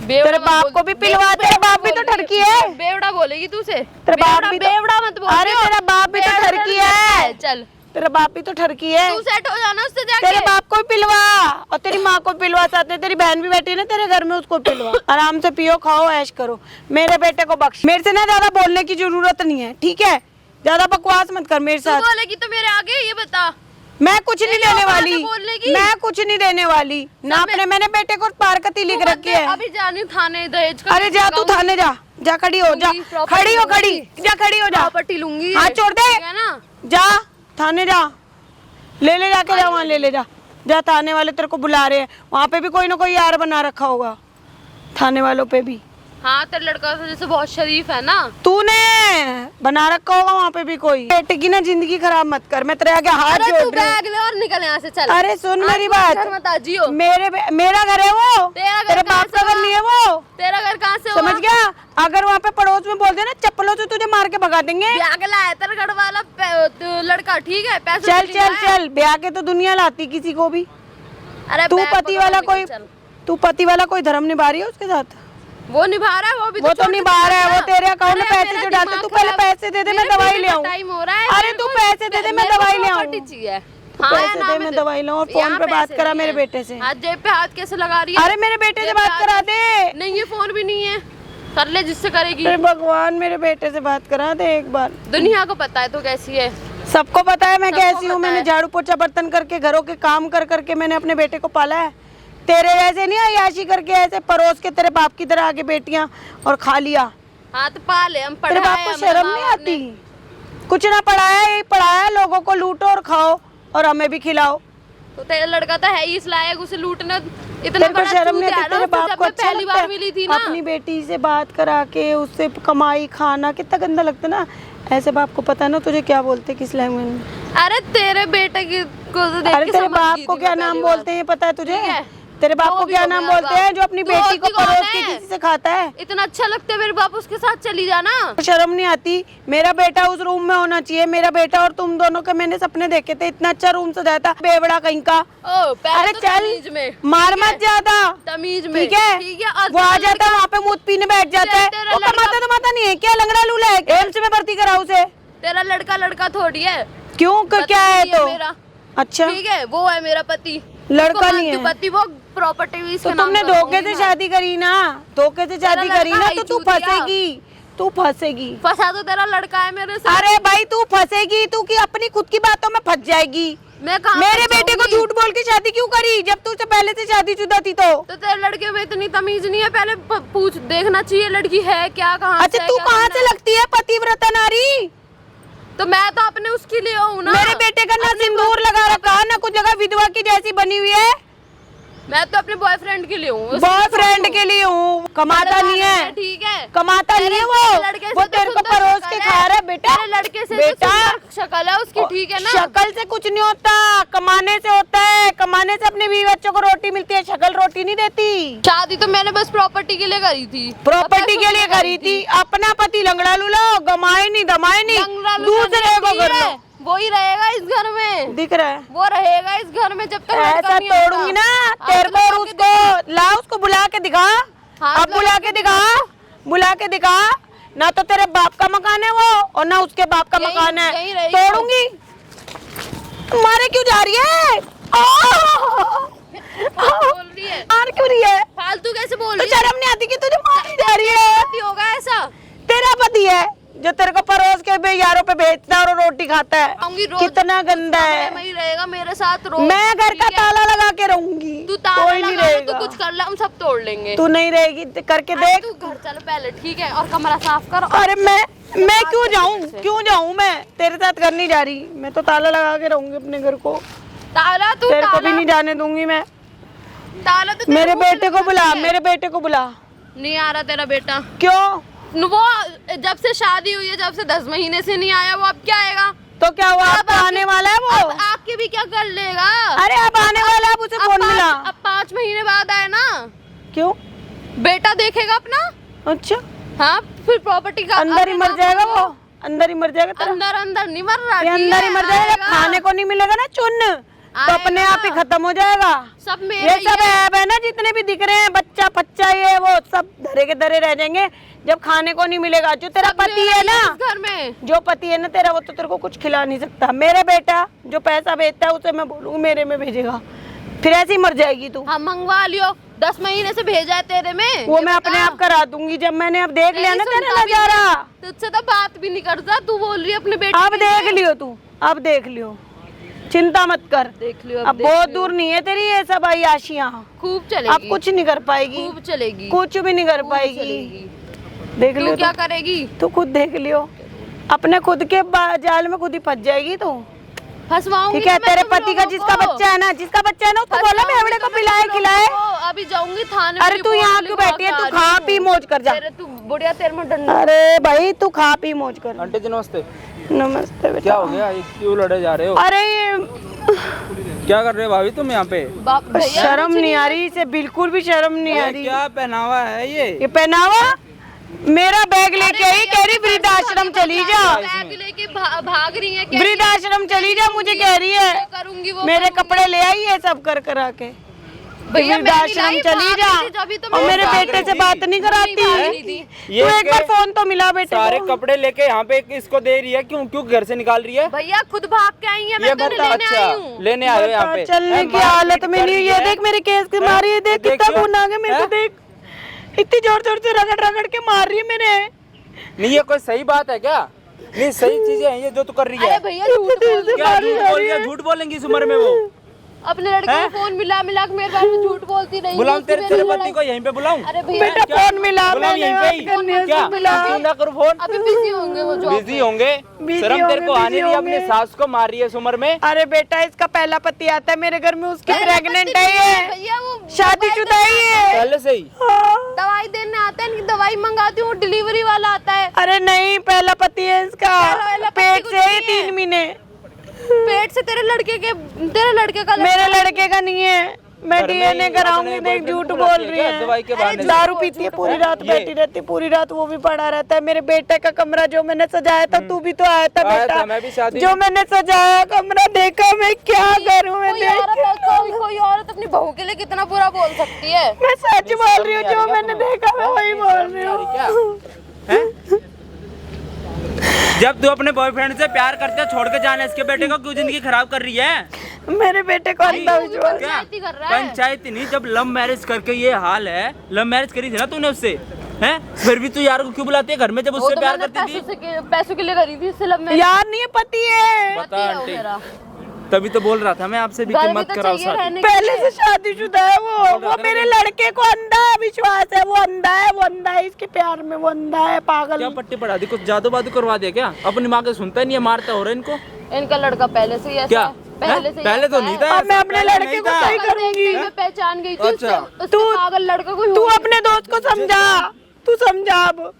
बेवड़ा तेरे मत बाप बोल। को भी पिलवा, तेरे बाप भी तो ठरकी है। बेवड़ा बोलेगी तू से? तेरे बाप भी तो- बेवड़ा मत बोल। अरे तेरा बाप भी तो बेवड़ा ठरकी है। चल तेरा बाप भी तो ठरकी है। तू सेट हो जाना उससे जाके। तेरे बाप को भी पिलवा और तेरी माँ को पिलवा, साथ में तेरी बहन भी बैठी है ना तेरे घर में, उसको पिलवा। आराम से पियो, खाओ, ऐश करो। मेरे बेटे को बख्श। मेरे से ना ज्यादा बोलने की जरूरत नहीं है, ठीक है? ज्यादा बकवास मत कर मेरे तू साथ। बोलेगी तो मेरे आगे ये बता। मैं कुछ नहीं तेरी देने औकात है वाली, बोलने की? मैं कुछ नहीं देने वाली ना। अपने मैंने बेटे को पारकती लिख तू मत रखी दे, है। अभी जानी थाने दहेज का। अरे जा तू थाने जा, जा खड़ी हो जा, लूंगी, प्रॉपर्टी खड़ी हो, खड़ी लूंगी। जा, खड़ी हो जा, प्रॉपर्टी लूंगी। हाँ छोड़ दे, ठीक है ना? जा थाने जा, ले जाके जा, वहाँ ले जा, जा। थाने वाले तेरे को बुला रहे हैं, वहाँ पे भी कोई ना कोई यार बना रखा होगा, थाने वालों पे भी। हाँ तेरा लड़का तो जैसे बहुत शरीफ है ना। तूने बना रखा होगा वहाँ पे भी कोई। बेटे की ना जिंदगी खराब मत कर, मैं तेरे आगे हाथ अरे तू जोड़ रही हूँ। बैग ले और निकल यहाँ से, चल। अरे सुन आज मेरी तू बात, घर मत आ जियो। मेरा घर है वो, तेरा घर तेरे कहाँ बाप से का घर हुआ? नहीं है वो। तेरा घर कहाँ से हुआ? समझ गया? अगर वहाँ पे पड़ोस में बोल देना चप्पलों से तुझे मार के भगा देंगे। ब्याह लाया तेरा घर वाला लड़का, ठीक है? पैसे चल तो चल नहीं लाया। चल, ब्याह के तो दुनिया लाती किसी को भी। अरे तू बैग पति पकड़ वाला निकल, कोई, चल। तू पति वाला कोई धर्म निभा रही है उसके साथ? वो निभा रहा है, वो भी वो तो छोड़ के निभा रहा है, चला वो तेरे अकाउंट में अरे पैसे मेरा जो डालते, दिमाग तू पहले खराब- पैसे दे दे, मैं मेरे दवाई पीने ले का आऊं। टाइम हो रहा है। अरे मेरे तू को- पैसे दे दे, मैं मेरे को दवाई ले प्रॉपर्टी आऊं। चाहिए। हाँ, पैसे या दे, ना मैं दे। दवाई लाऊं। और फोन यहाँ पे बात पैसे करा नहीं मेरे है। बेटे से। हाथ जेब पे हाथ कैसे लगा रही है? अरे मेरे बेटे से जेब पे बात हाथ- करा दे। नहीं ये फोन भी नहीं है, कर ले जिससे करेगी। अरे भगवान, मेरे बेटे से बात करा दे एक बार। दुनिया को पता है तो कैसी है। सबको पता है मैं सबको कैसी हूँ। पता मैंने है। झाड़ू पोछा बर्तन करके, घरों के काम कर करके मैंने अपने बेटे को पाला है। तेरे जैसे नहीं अय्याशी करके ऐसे परोस के तेरे बाप की तरह आगे बेटियां और खा लिया। हाँ तो पाले, हम तेरे पढ़ाए। बाप को शर्म नहीं आती? कुछ ना पढ़ाया, यही पढ़ाया लोगों को लूटो और खाओ और हमें भी खिलाओ। तो तेरा लड़का तो है ही इस लायक, उसे लूटना इतना तेरे को बड़ा शर्म नहीं चूतिया आती? है ना, तेरे उसको बाप जब को मैं अच्छा पहली लगता बार है मिली थी ना। अपनी बेटी से बात करा के उससे कमाई खाना? कितना गंदा लगता है ना। ऐसे बाप को पता है ना तुझे क्या बोलते, किस लैंग्वेज में? अरे तेरे बेटे की को तो देख अरे के तेरे समझ बाप गई को थी क्या मैं नाम पहली बार। बोलते हैं पता है तुझे? ठीक है। तेरे बाप तो को भी क्या हो नाम मेरा बोलते हैं जो अपनी तो बेटी को होती कौन परोस के है? किसी से खाता है? इतना अच्छा लगता है मेरे बाप, उसके साथ चली जाना। शर्म नहीं आती? मेरा बेटा उस रूम में होना चाहिए। मेरा बेटा और तुम दोनों के मैंने सपने देखे थे, इतना अच्छा रूम सजाया था। बेवड़ा कहीं का। ओ पहले अरे तो चल, तमीज में, मार मत ज्यादा, तमीज में। ठीक है? ठीक है। और वो आ तेरा जाता है वहाँ पे मूत पीने बैठ जाता है। तेरा वो लड़का- कमाता तो माता नहीं है क्या? लंगड़ा लूला है? एम्स में भर्ती करा उसे। तेरा लड़का थोड़ी है। क्यों? पति क्या है नहीं तो? मेरा, अच्छा, ठीक है? वो है मेरा पति। लड़का उसको नहीं मानती है। हूँ, पति। वो प्रॉपर्टी भी तो इसके नाम तुमने करवाऊंगी धोखे से मैं। शादी करी ना, धोखे से शादी तेरा करी लड़का ना, है तो तू चूतिया। फंसेगी। तू फंसेगी। फंसा तो तेरा लड़का है मेरे साथ। अरे भाई तू फंसेगी, तू की अपनी खुद की बातों में फंस जाएगी। मैं कहाँ मेरे फंस बेटे को जाऊंगी? झूठ बोल के शादी क्यों करी जब तू से पहले से शादीशुदा थी तो तेरे लड़के में इतनी तमीज नहीं है, पहले पूछ देखना चाहिए लड़की है क्या, कहाँ से अच्छा है, तू क्या कहाँ करना से लगती है पतिव्रता नारी? तो मैं तो अपने उसके लिए हूँ ना। मेरे बेटे का ना सिंदूर लगा रखा ना कुछ जगह विधवा की जैसी बनी हुई है। मैं तो अपने बॉयफ्रेंड के लिए हूँ। बॉयफ्रेंड के लिए हूँ, कमाता नहीं है, ठीक है, कमाता नहीं है वो तेरे को परोस के खा रहा है बेटा। तेरे लड़के से बेटा शक्ल है उसकी, ठीक है ना। शक्ल से कुछ नहीं होता, कमाने से होता है। कमाने से अपने बीवी बच्चों को रोटी मिलती है, शक्ल रोटी नहीं देती। शादी तो मैंने बस प्रॉपर्टी के लिए करी थी। प्रॉपर्टी के लिए करी थी। अपना पति लंगड़ा लूलो, गमाए नहीं दमाए नहीं, दूसरे को कर लो। वो ही रहेगा इस घर में, दिख रहा है वो रहेगा इस घर में जब तक ऐसा तोड़ूंगी ना तेरे को। और उसको ला, उसको बुला के दिखा। अब बुला के दिखा, बुला के दिखा। ना तो तेरे बाप का मकान है वो और ना उसके बाप का मकान है। तोड़ूंगी। मारे क्यों जा रही है? बोल रही है, मार क्यों रही है? फालतू कैसे बोल तो रही है? शर्म नहीं आती कि तुझे मारी जा रही है? होगा ऐसा? तेरा पति है जो तेरे को परोस के यारों पे भेजता है और रोटी खाता है। आऊंगी रोज, कितना गंदा है। वही रहेगा मेरे साथ रोज। मैं घर का ताला लगा के रहूंगी, तू ताला कोई नहीं लगा ले, रहेगा। तू कुछ कर ले, हम सब तोड़ लेंगे। तू नहीं रहेगी, करके देख। तू घर चल पहले, ठीक है, और कमरा साफ कर। अरे मैं क्यों जाऊं, क्यों जाऊं? मैं तेरे साथ घर नहीं जा रही, मैं तो ताला लगा के रहूंगी अपने घर को। ताला तू तेरे को भी नहीं जाने दूंगी मैं। ताला तो मेरे बेटे को बुला, मेरे बेटे को बुला। नहीं आ रहा तेरा बेटा। क्यों? वो जब से शादी हुई है, जब से 10 महीने से नहीं आया, वो अब क्या आएगा? तो क्या हुआ? अब आने वाला है वो। अब आके भी क्या कर लेगा? अरे अब आने वाला है, उसे फोन मिला। अब 5 महीने बाद आए ना। क्यों? बेटा देखेगा अपना। अच्छा, हाँ, फिर प्रॉपर्टी का अंदर ही मर जाएगा वो, अंदर ही मर जाएगा तेरा। अंदर नहीं मर रहा, ये अंदर ही मर जाएगा। जब खाने को नहीं मिलेगा ना चुन, तो अपने आप ही खत्म हो जाएगा। सब ये मेरे सब ऐब है ना, जितने भी दिख रहे हैं, बच्चा पच्चा ये वो सब धरे के धरे रह जाएंगे जब खाने को नहीं मिलेगा। जो तेरा पति है ना, घर में जो पति है ना तेरा, वो तो तेरे को कुछ खिला नहीं सकता। मेरे बेटा जो पैसा भेजता है उसे मैं बोलूँ मेरे में भेजेगा, फिर ऐसे ही मर जाएगी तू। हाँ, मंगवा लियो, 10 महीने से भेजा है तेरे में। वो मैं अपने आप करा दूंगी जब मैंने अब देख लिया ना तेरा नजारा। तुझसे तो बात भी नहीं करता, तू बोल रही है अपने बेटे। अब देख लियो तू, अब देख लियो, चिंता मत कर। देख लियो, अब बहुत दूर नहीं है तेरी ये सब आयाशियाँ। खूब चलेगी, अब कुछ नहीं कर पाएगी, खूब चलेगी, कुछ भी नहीं कर पाएगी। चलेगी। देख तू लियो क्या करेगी? तू खुद देख लियो, अपने खुद के जाल में खुद ही फंस जाएगी तू। फंसवाऊंगी ठीक है, तो मैं तेरे तुम पति का लोगों जिसका को। बच्चा है ना, जिसका बच्चा है ना, उसको बोला फंसवाऊंगी भेवड़े तो को मैं पिलाए तुम लोगों खिलाए। को। अभी जाऊंगी थाने। अरे तू यहाँ क्यों बैठी है? तू खा पी मौज कर जा। तेरे तू बुढ़िया, तेरे में डंडा। अरे भाई तू खा पी मौज कर। आंटी जी नमस्ते। नमस्ते बेटा। क्या हो गया, ये क्यों लड़े जा रहे हो? अरे ये क्या कर रहे हो भाभी तुम यहाँ पे? शर्म नहीं आ रही इसे, बिल्कुल भी शर्म नहीं आ ये रही। क्या पहनावा है ये पहनावा? मेरा बैग लेके आई, कह रही वृद्धाश्रम चली जा। बैग लेके भाग रही है। वृद्धाश्रम चली जा मुझे कह रही है। करूंगी वो, मेरे कपड़े ले आई है सब कर करा के। भैया वृद्धाश्रम चली जा और मेरे बेटे से बात नहीं कराती। तू एक बार फोन तो मिला बेटे सारे को। कपड़े लेके यहाँ पे इसको दे रही है, क्यों क्यों घर से निकाल रही है? भैया खुद भाग के आई है, मैं तो लेने आई हूँ। लेने आए हो यहाँ पे? चलने की हालत में नहीं। ये देख मेरे केस की मारी है, देख कितना खून आ गया मेरे को। देख इतनी जोर जोर से रगड़ रगड़ के मार रही है मेरे। नहीं ये कोई सही बात है क्या? नहीं सही चीजें हैं ये जो तू कर रही है। अरे भैया झूठ बोल रही क्या झूठ बोल रही है? झूठ बोलेंगी इस उम्र में वो? अपने लड़के को फोन मिला मिला के मेरे बारे में झूठ बोलती रही। बुलाऊं तेरे पति को यहीं पे बुलाऊं? अरे भैया बेटा फोन मिला, बुलाऊं मैंने यहीं बात पे ही? करनी है, क्या मिला। क्यों ना करूं फोन? अभी बिजी होंगे वो जॉब बिजी होंगे। शर्म तेरे को आने रही है, अपने सास को मार रही है इस उम्र में। अरे बेटा इसका पहला पति आता है मेरे घर में, उसकी प्रेग्नेंट है ये, भैया वो शादीशुदा है ये। पहले से ही दवाई देने आता है, इनकी दवाई मंगाती हूँ, डिलीवरी वाला आता है। अरे नहीं, पहला पति है इसका, पहला पति पेट कुछ से ही नहीं है। 3 महीने। पेट से तेरे लड़के का मेरे लड़के का नहीं है, मैं घर में डीएनए ही कराऊंगी। अपने देख boyfriend झूठ को बोल बुलाती है रही क्या? है। दवाई के बहाने से? दारू पीती है पूरी रात, ये। बैठी रहती है पूरी रात, वो भी पड़ा रहता है। मेरे बेटे का कमरा जो मैंने सजाया था, तू भी तो आया था आया बेटा। था, मैं भी शादी जो मैंने सजाया कमरा देखा, मैं क्या करूं? मैं कोई औरत अपनी बहू के लिए कितना बुरा बोल सकती है। मैं सच बोल रही हूँ, जो मैंने देखा मैं वही बोल रही हूँ। जब तू अपने बॉयफ्रेंड से प्यार करते छोड़ के जाना, इसके बेटे को क्यों जिंदगी खराब कर रही है? मेरे बेटे को अंधविश्वास। क्या पंचायती कर रहा है। पंचायत नहीं, जब लव मैरिज करके ये हाल है। लव मैरिज करी थी ना तूने उससे, हैं? फिर भी तू यार को क्यों बुलाती है घर में जब वो उससे तो प्यार मैंने करती थी? पैसों के लिए करी थी इससे लब में। यार नहीं है, पति है। बता पति है वो आंटी, मेरा। तभी तो बोल रहा था मैं आपसे भी घर कि भी मत तो कराओ चाहिए शादी। रहने के पहले लिए। से शादीशुदा है वो मेरे लड़के को अंधा विश्वास है, वो अंधा है, वो अंधा है, इसके प्यार में वो अंधा है, पागल। क्या पट्टी पड़ा दी? कुछ जादू बादू करवा दिया क्या? अपनी माँ के सुनता ही नहीं है, मारता हो रहा है इनको। इनका लड़का पहले से ही ऐसा क्या? है। पहले से ही पहले तो ऐसा नहीं है। था अब मैं अपने पहले लड़के नहीं को था। सही करूंगी। मैं पहचान गई थी अच्छा। उससे पागल लड़का कोई तू हो- अपने दोस्त को समझा, तू समझा अब।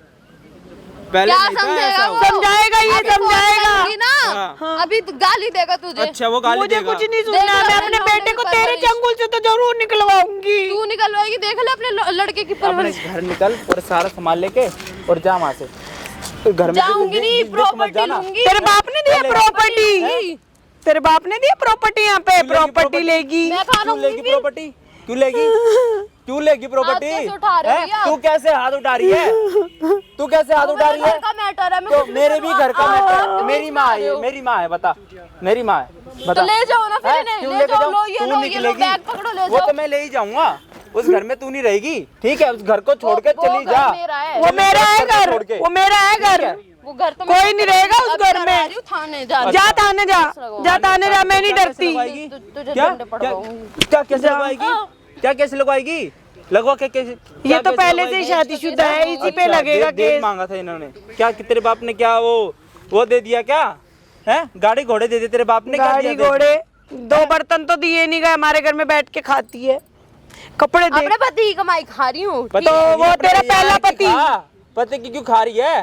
पहले क्या नहीं था समझेगा ऐसा वो? वो। समझाएगा ये, अभी फोन समझाएगा। करूंगी ना, हाँ। अभी तो गाली देगा तुझे। अच्छा वो गाली मुझे देगा। कुछ नहीं देख सुनना, लो मैं अपने अपने लौंडे बेटे की को तेरे परवरिश। चंगुल से तो जरूर निकलवाऊंगी। तू निकलवाएगी, देख ले अपने लड़के की अपने परवरिश। घर निकल और सारा सामान लेके और जा वहाँ से। घर में जाऊंगी नहीं, मत प्रॉपर्टी जाना। लूंगी। तेरे बाप ने दिया प्रॉपर्टी, लूंगी। तेरे बाप ने दिया प्रॉपर्टी, यहाँ पे प्रॉपर्टी लेगी। मैं खा क्यों लूंगी लेगी फिर। प्रॉपर्टी? क्यों लेगी? क्यों लेगी प्रॉपर्टी? हाथ कैसे उठा रही हो हैं? यार? तू कैसे हाथ उठा रही है? तू कैसे हाथ वो उठा मेरे रही है? घर का मैटर है, मैं तो कुछ भी मेरे भी करूँ, घर का आप मैटर, क्यों मेरी बीच माँ में आ है रहे ये, हो? मेरी माँ है, बता। मेरी माँ है, बता। तो ले जाओ ना फिर हैं? इन्हें, क्यों ले लेके जाओ, जाऊं? लो ये तू लो, ये लो, निकलेगी? बैग पकड़ो, ले वो जाओ। तो मैं ले ही जाऊंगा, उस घर में तू नहीं रहेगी, ठीक है? उस घर को छोड़ के वो चली घर जा। मेरा है। वो मेरा है घर, छोड़ के। वो मेरा है घर। ठीक है? वो घर तो कोई नहीं रहेगा उस घर में। थाने जा जा थाने जा, जा थाने जा, मैं नहीं कैसे डरती। लगवाएगी? तुझे क्या डंडे पड़वाऊंगी। क्या कैसे लगवाएगी? क्या कैसे लगवाएगी? लगवा के कैसे? ये तो पहले से ही शादीशुदा है, इसी पे लगेगा देख केस। मांगा था इन्होंने। क्या कि तेरे बाप ने क्या वो दे दिया क्या? हैं? गाड़ी घोड़े दे दिए तेरे बाप ने? क्या गाड़ी दिया? घोड़े 2 बर्तन तो दिए नहीं गए, हमारे घर में बैठ के खाती है। कपड़े दे अपने पति की कमाई खा रही हूँ। पति तो की वो अपने तेरा यार पहला की पति। खा। पति की क्यों खा रही है?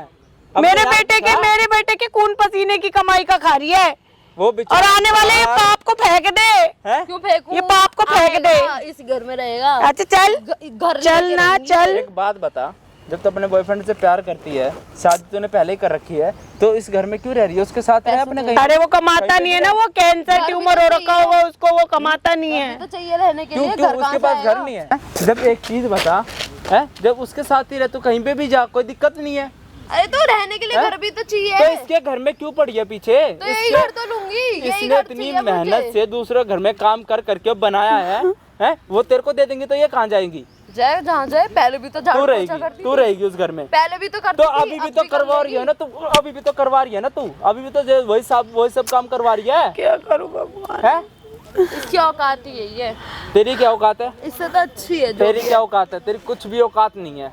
अपने मेरे यार बेटे की के खा। मेरे बेटे के खून पसीने की कमाई का खा रही है। वो और बेचारा आने वाले यार, पाप को फेंक दे। हैं? क्यों फेंकूं? ये पाप को फेंक दे। आएगा, इस घर में रहेगा। अच्छा चल, घर चल लेके ना रहूंगी। चल। एक बात बता, जब तू अपने बॉयफ्रेंड से प्यार करती है, शादी तूने पहले ही कर रखी है, तो इस घर में क्यों रह रही है? उसके साथ रह अपने कहीं। अरे वो कमाता नहीं है ना, वो कैंसर घर भी ट्यूमर तो हो रखा चाहिए। होगा उसको, वो कमाता नहीं है। तो चाहिए रहने के क्यों लिए, क्यों घर उसके कहाँ पास से घर आएगा? नहीं है? जब एक चीज बता, है जब उसके साथ ही रह, तू कहीं पे भी जा, कोई दिक्कत नहीं है। अरे तो रहने के लिए घर भी तो चाहिए। तो इसके घर में क्यों पड़ी है पीछे? तो यही इसके- घर तो लूंगी, यही इसने घर इतनी चाहिए मेहनत मुझे। से दूसरे घर में काम कर करके बनाया है? वो तेरे को दे देंगे तो ये कहाँ जाएंगी? जाए जहाँ जाए, पहले भी तो तू झाड़ू पोछा रहेगी, करती तू थी। रहेगी उस घर में। पहले भी तो करती तो थी, अभी भी अब तो कर करवा रही है ना तू, अभी भी तो करवा रही है ना तू, अभी भी तो वही सब काम करवा रही है। क्या करूँ भगवान। हैं? इसकी औकात ही यही है, तेरी क्या औकात है? इससे तो अच्छी है जो तेरी भी क्या है। औकात है? तेरी कुछ भी औकात नहीं है,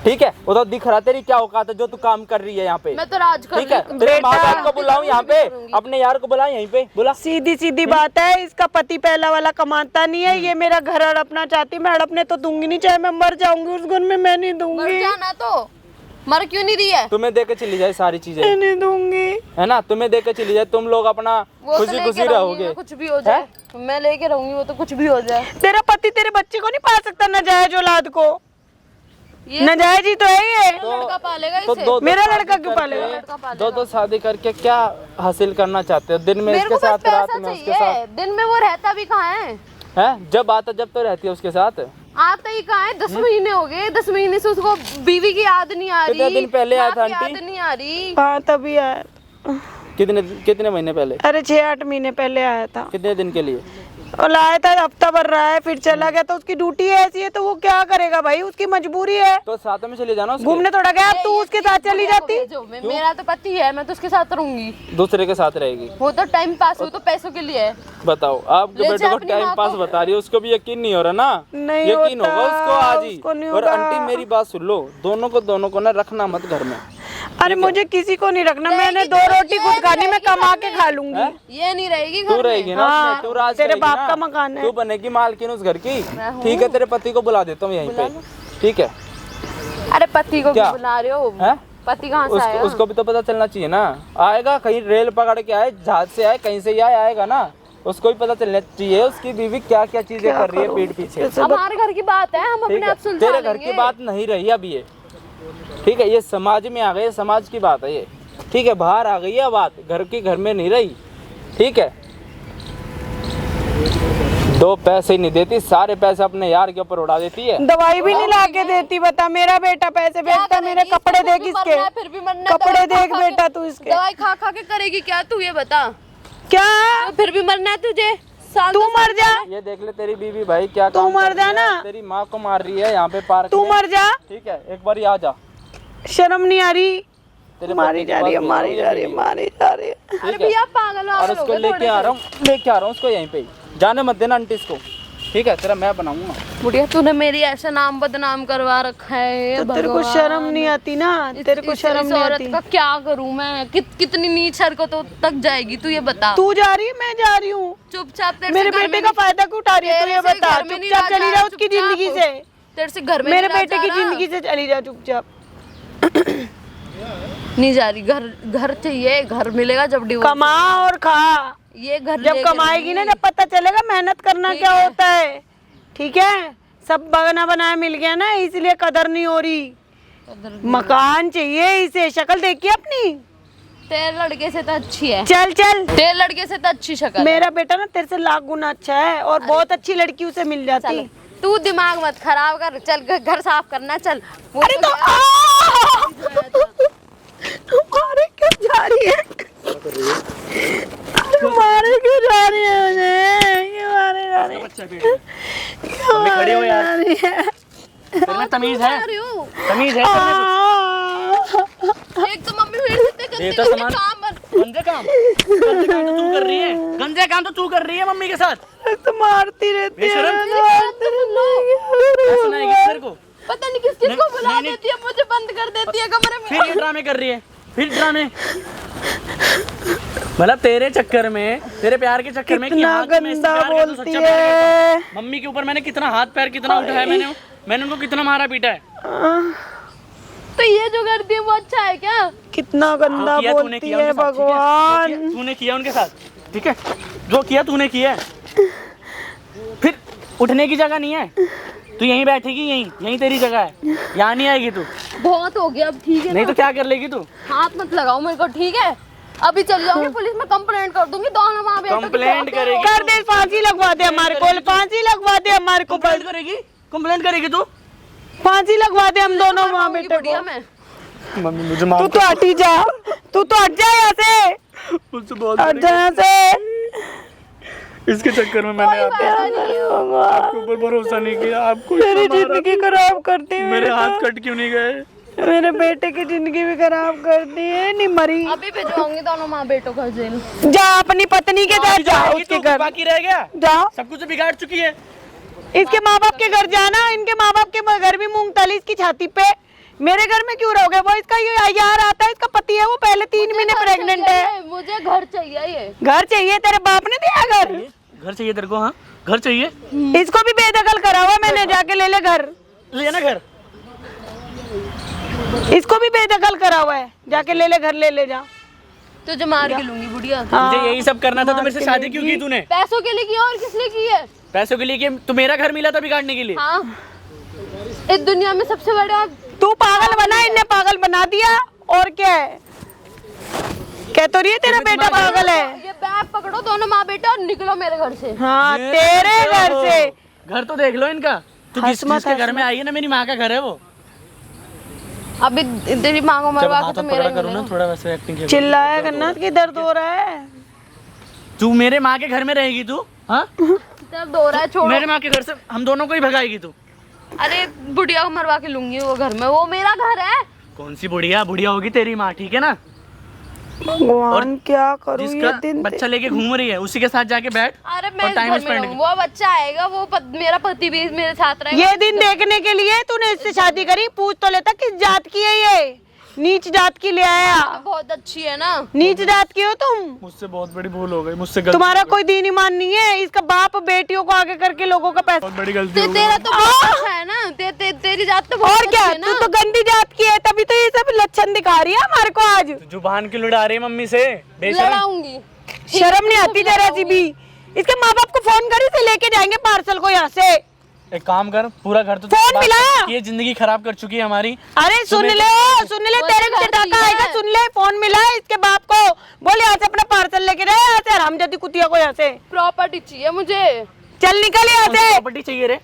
ठीक है? वो तो दिख रहा तेरी क्या औकात है जो तू काम कर रही है यहाँ पे, मैं तो राज कर ठीक है? रही हूँ। तेरे बेटा, माँ बाप को बुलाऊं यहाँ पे, करूंगी। अपने यार को बुला यहीं पे, बुला। सीधी सीधी बात है, इसका पति पहला वाला कमाता नहीं है, ये मेरा घर हड़पना चाहती, मैं हड़पने तो दूंगी नहीं, चाहे मैं मर जाऊंगी उस घर में, मैं नहीं मर दूंगी, जाना तो मर क्यों नहीं रही है? तुम्हें दे के चली जाए सारी चीजें, मैं नहीं दूंगी। है ना? तुम्हें दे के चली जाए, तुम लोग अपना वो तो खुशी लेके खुशी रहूंगी रहोगे। मैं, कुछ भी हो जाए मैं लेके रहूंगी, वो तो कुछ भी हो जाए। तेरा पति तेरे बच्चे को नहीं पाल सकता नाजायज औलाद को? ये नाजायज ही तो है ये। लड़का पालेगा तो इसे। दो मेरा शादी लड़का क्यों करके- पालेगा? लड़का पालेगा। दो शादी करके क्या हासिल करना चाहते हो? दिन में मेरे इसके को बस साथ, रात पैसा में उसके चाहिए, साथ, दिन में वो रहता भी कहाँ है? है? जब आता जब तो रहती है उसके साथ। आता ही कहाँ है? 10 महीने हो गए, 10 महीने से उसको बीवी की याद नहीं आ रही। कितने दिन पहले आया था बाप की आंटी? याद नहीं आ रही। हाँ तभी आया, कितने महीने पहले? अरे 6-8 महीने पहले आया था, कितने दिन के लिए? और लाया था, हफ्ता भर रहा है, फिर चला गया। तो उसकी ड्यूटी ऐसी है तो वो क्या करेगा भाई, उसकी मजबूरी है। तो साथ में चले जाना उसके। घूमने थोड़ा गया, अब तू उसके साथ चली जाती। मेरा तो पति है, मैं तो उसके साथ रहूंगी। दूसरे के साथ रहेगी? वो तो टाइम पास, वो तो पैसों के लिए है। बताओ, आपके ले बेटे जा को अपनी टाइम माँ पास को। बता रही है, उसको भी यकीन नहीं हो रहा ना? नहीं यकीन होता, होगा उसको आज ही। उसको नहीं और होगा। आंटी मेरी बात सुन लो, दोनों को ना रखना मत घर में। अरे मुझे किसी को नहीं रखना, मैंने रहेगी 2 तो रोटी ये खुद खानी, मैं रहेगी कमा घर के में। खा लूंगी। ये नहीं रहेगी तू घर रहेगी में। ना हाँ, उसमें, तू राज तेरे करेगी बाप ना। का मकान है। तू बनेगी मालकिन उस घर की, मैं हूँ। ठीक है? तेरे पति को बुला देता हूँ यहीं पे, ठीक है? अरे पति को क्या? क्यों बुला रहे हो? हैं? पति कहाँ से आया? उसको भी तो पता चलना चाहिए ना। आएगा कहीं रेल पकड़ के आए, जहाज से आए, कहीं से ही आएगा ना, उसको भी पता चलना चाहिए उसकी बीवी क्या क्या चीजें कर रही है पीठ पीछे। हमारे घर की बात है, हम ठीक अपने है? आप सुलझा तेरे घर की लेंगे। बात नहीं रही अब ये, ठीक है? ये समाज में आ गई, समाज की बात है ये, ठीक है? बाहर आ गई है बात, घर की घर में नहीं रही, ठीक है? 2 पैसे ही नहीं देती, सारे पैसे अपने यार के ऊपर उड़ा देती है। दवाई भी नहीं ला के देती, बता। मेरा बेटा पैसे क्या बेचता, मेरे करेगी? कपड़े इसको देख फिर भी इसके, मरना है, फिर भी मरना है, कपड़े दवाई देख खा खा बेटा के- तू इसके। दवाई खा खा के करेगी क्या तू, ये बता। क्या तो फिर भी मरना है तुझे, साल तू मर जा, ये देख ले तेरी बीवी भाई क्या तू काम मर कर जा रही है। ना। तेरी माँ को मार रही है यहाँ पे पार्क तू में। मर जा, ठीक है, एक बार आ जा। शर्म नहीं आ रही? तेरे मारी पति के जा रही है, पास मारी भेजा जा रही है, मारी जा रही है। अरे ठीक है। भैया पागल और उसको लेके आ रहा हूँ उसको यहीं पे। जाने मत देना आंटी इसको, ठीक है? तेरा मैं बनाऊंगा। बुढ़िया तूने मेरी ऐसा नाम बदनाम करवा रखा है। तो तेरे को शर्म नहीं आती ना? तेरे को शर्म इस नहीं औरत आती? का क्या करूं मैं? कितनी नीच हरकतों तक जाएगी तू ये बता। तू जा रही है, मैं जा रही हूँ। चुपचाप तेरे मेरे से घर बेटे में का फायदा क्यों उठा रही है? तू तेरे ये से बता। घर में नहीं चुपचाप रहा चली जा, जा उसकी चुपचाप। जिंदगी से। तेरे से घर में मेरे नहीं रहा बेटे जा की रहा। जिंदगी से चली जा चुपचाप। नहीं जा रही। घर चाहिए, घर मिलेगा जब डिवोर्स। कमा और खा। ये घर जब लेके कमाएगी ना, रहूंगी। जब पता चलेगा मेहनत करना ठीक क्या है। होता है। ठीक है, सब बना बनाया मिल गया ना, इसलिए कदर नहीं हो रही। मकान चाहिए इसे। शक्ल देखी अपनी? तेरे लड़के से तो अच्छी है। चल चल, तेरे लड़के से तो अच्छी शक्ल है। मेरा बेटा ना तेरे से लाख गुना अच्छा है, और बहुत अच्छी लड़की उसे मिल जाती। चल, तू दिमाग मत खराब कर। चल घर साफ करना। चल वो अरे तो मारे क्यों जा रही है? अरे मारे क्यों जा रही है मुझे? क्यों मारे जा रही है? बच्चा बेटा मम्मी खड़ी हो यार। जा रही है। तेरे में तमीज है? जा रही हूँ। तमीज है तेरे में? एक तो मम्मी मेरे से ये गंदे तो गंदे सामान- काम बन। गंदे काम तो तू कर रही है। गंदे काम तो तू कर रही है मम्मी के साथ। तो मारती रहती है। बेशरम। मारती क्या सुनाएगी तेरे को? पता नहीं किस किस को बुला नहीं, नहीं। देती है, मुझे बंद कर देती है कमरे में। फिर ये ड्रामे कर रही है, फिर ड्रामे। मतलब तेरे चक्कर में, तेरे प्यार के चक्कर में कि कितना हाँ कि मैं इससे गंदा प्यार करता हूँ, बोलती सच्चा प्यार करता हूँ। है। मम्मी के ऊपर मैंने कितना हाथ पैर कितना उठाया, मैंने उनको कितना मारा पीटा है। तो ये जो करती है वो अच्छा है क्या? कितना गंदा जो किया तूने बोलती किया है उनके साथ, ठीक है? भगवान। जो किया तूने किया उनके साथ, ठीक है? जो किया तूने किया है। फिर उठने की जगह नहीं है, तू यहीं बैठेगी, यहीं तेरी जगह है, यहाँ नहीं आएगी तू। बहुत हो गया अब, ठीक है नहीं ना? तो क्या कर लेगी तू? हाथ मत लगाओ मेरे को, ठीक है? अभी चल जाऊंगी पुलिस में, कंप्लेंट कर दूंगी दोनों माँ बेटों की। कंप्लेंट करेगी? कर दे, फांसी लगवा दे हमारे को, फांसी लगवा दे हमारे को, कंप्लेंट करेगी? कंप्लेंट करेगी तू? फांसी लगवा दे हम दोनों माँ बेटे बढ़िया को। मैं। मम्मी मुझे तू तो हट ही जा, तू तो हट जा यहाँ से, मुझसे बहुत हट जा यहाँ से। इसके चक्कर में मैंने आपके ऊपर भरोसा नहीं किया। आपको मेरी जिंदगी खराब करती है। मेरे हाथ कट क्यों नहीं गए? मेरे बेटे की जिंदगी भी खराब कर दी है। नहीं मरी। अभी भिजवाऊंगी दोनों माँ बेटों को जेल। जा अपनी पत्नी के साथ जा, उसके घर बाकी रह गया, जा। सब कुछ बिगाड़ चुकी है। इसके माँ बाप के घर जाना, इनके माँ बाप के घर भी मूंगफली इसकी छाती पे। मेरे घर में क्यों रहोगे? वो इसका ये यार आता है, इसका पति है, वो पहले 3 महीने प्रेग्नेंट है। मुझे घर चाहिए। ये घर चाहिए? तेरे बाप ने दिया घर? घर चाहिए तेरे को? हाँ घर चाहिए। इसको भी बेदखल करा हुआ मैंने, जाके ले ले घर। ले ना घर। इसको भी बेदखल करा हुआ है, जाके ले ले घर, ले जा। तुझे मार के लूंगी बुढ़िया। मुझे यही सब करना था तो मेरे से शादी क्यों की तूने? पैसों के लिए की और किस लिए की है? पैसों के लिए कि तू मेरा घर मिला था बिगाड़ने के लिए? हाँ, इस दुनिया में सबसे बड़ा। तू पागल बना, इनने पागल बना दिया, और क्या है? कह तो रही है तेरा बेटा पागल है। ये बैग पकड़ो दोनों माँ बेटा और निकलो मेरे घर से। हाँ, तेरे घर से। घर तो देख लो इनका। तू हंस किस मत, जिसके घर में आई है ना, मेरी माँ का घर है वो। अभी तेरी माँ को जब मरवा के हाथ तो में मेरा पकड़ा ही करूँ ना, मिलेगा। थोड़ा वैसे एक्टिंग चिल्लाया करना कि दर्द हो रहा है। तू मेरे माँ के घर में रहेगी तू? हाँ दर्द हो रहा है, छोड़ो। मेरे माँ के घर से हम दोनों को ही भगाएगी तू? अरे बुढ़िया को मरवा के लूंगी वो घर में, वो मेरा घर है। कौन सी बुढ़िया? बुढ़िया होगी तेरी माँ, ठीक है ना? भगवान क्या करूं ये जिसका दिन। बच्चा लेके घूम रही है उसी के साथ जाके बैठ अरे और मैं इस टाइम घर में स्पेंड रहूं, वो बच्चा आएगा, वो मेरा पति भी मेरे साथ रहेगा। ये दिन देखने के लिए तूने इससे शादी करी? पूछ तो लेता किस जात की है ये। नीच जात की ले आया। बहुत अच्छी है ना। नीच जात की हो तुम। मुझसे बहुत बड़ी भूल हो गई, मुझसे गलती तुम्हारा कोई दीन ईमान नहीं है। इसका बाप बेटियों को आगे करके लोगों का पैसा। बहुत बड़ी गलती हो गई। तेरा तो बहुत अच्छा है ना। तेरी जात तो बहुत और क्या, अच्छी है तू ना। तो गंदी जात की है, तभी तो ये सब लक्षण दिखा रही है हमारे को आज। जुबान क्यों लड़ा रही है मम्मी से? बेशरम। लड़ाऊंगी। शर्म नहीं आती जरा सी भी? इसके माँ बाप को फोन करी से लेके जाएंगे पार्सल को यहाँ से। एक काम कर, पूरा घर तो फोन मिला? ये जिंदगी खराब कर चुकी है हमारी। अरे सुन ले तेरे को डाका आएगा, सुन ले। फोन मिला है इसके बाप को, बोल यहाँ से अपना पार्सल लेके जाए, यहाँ से हरामजादी कुतिया को यहाँ से। प्रॉपर्टी चाहिए मुझे। चल निकल यहाँ से। प्रॉपर्टी चाहिए रे?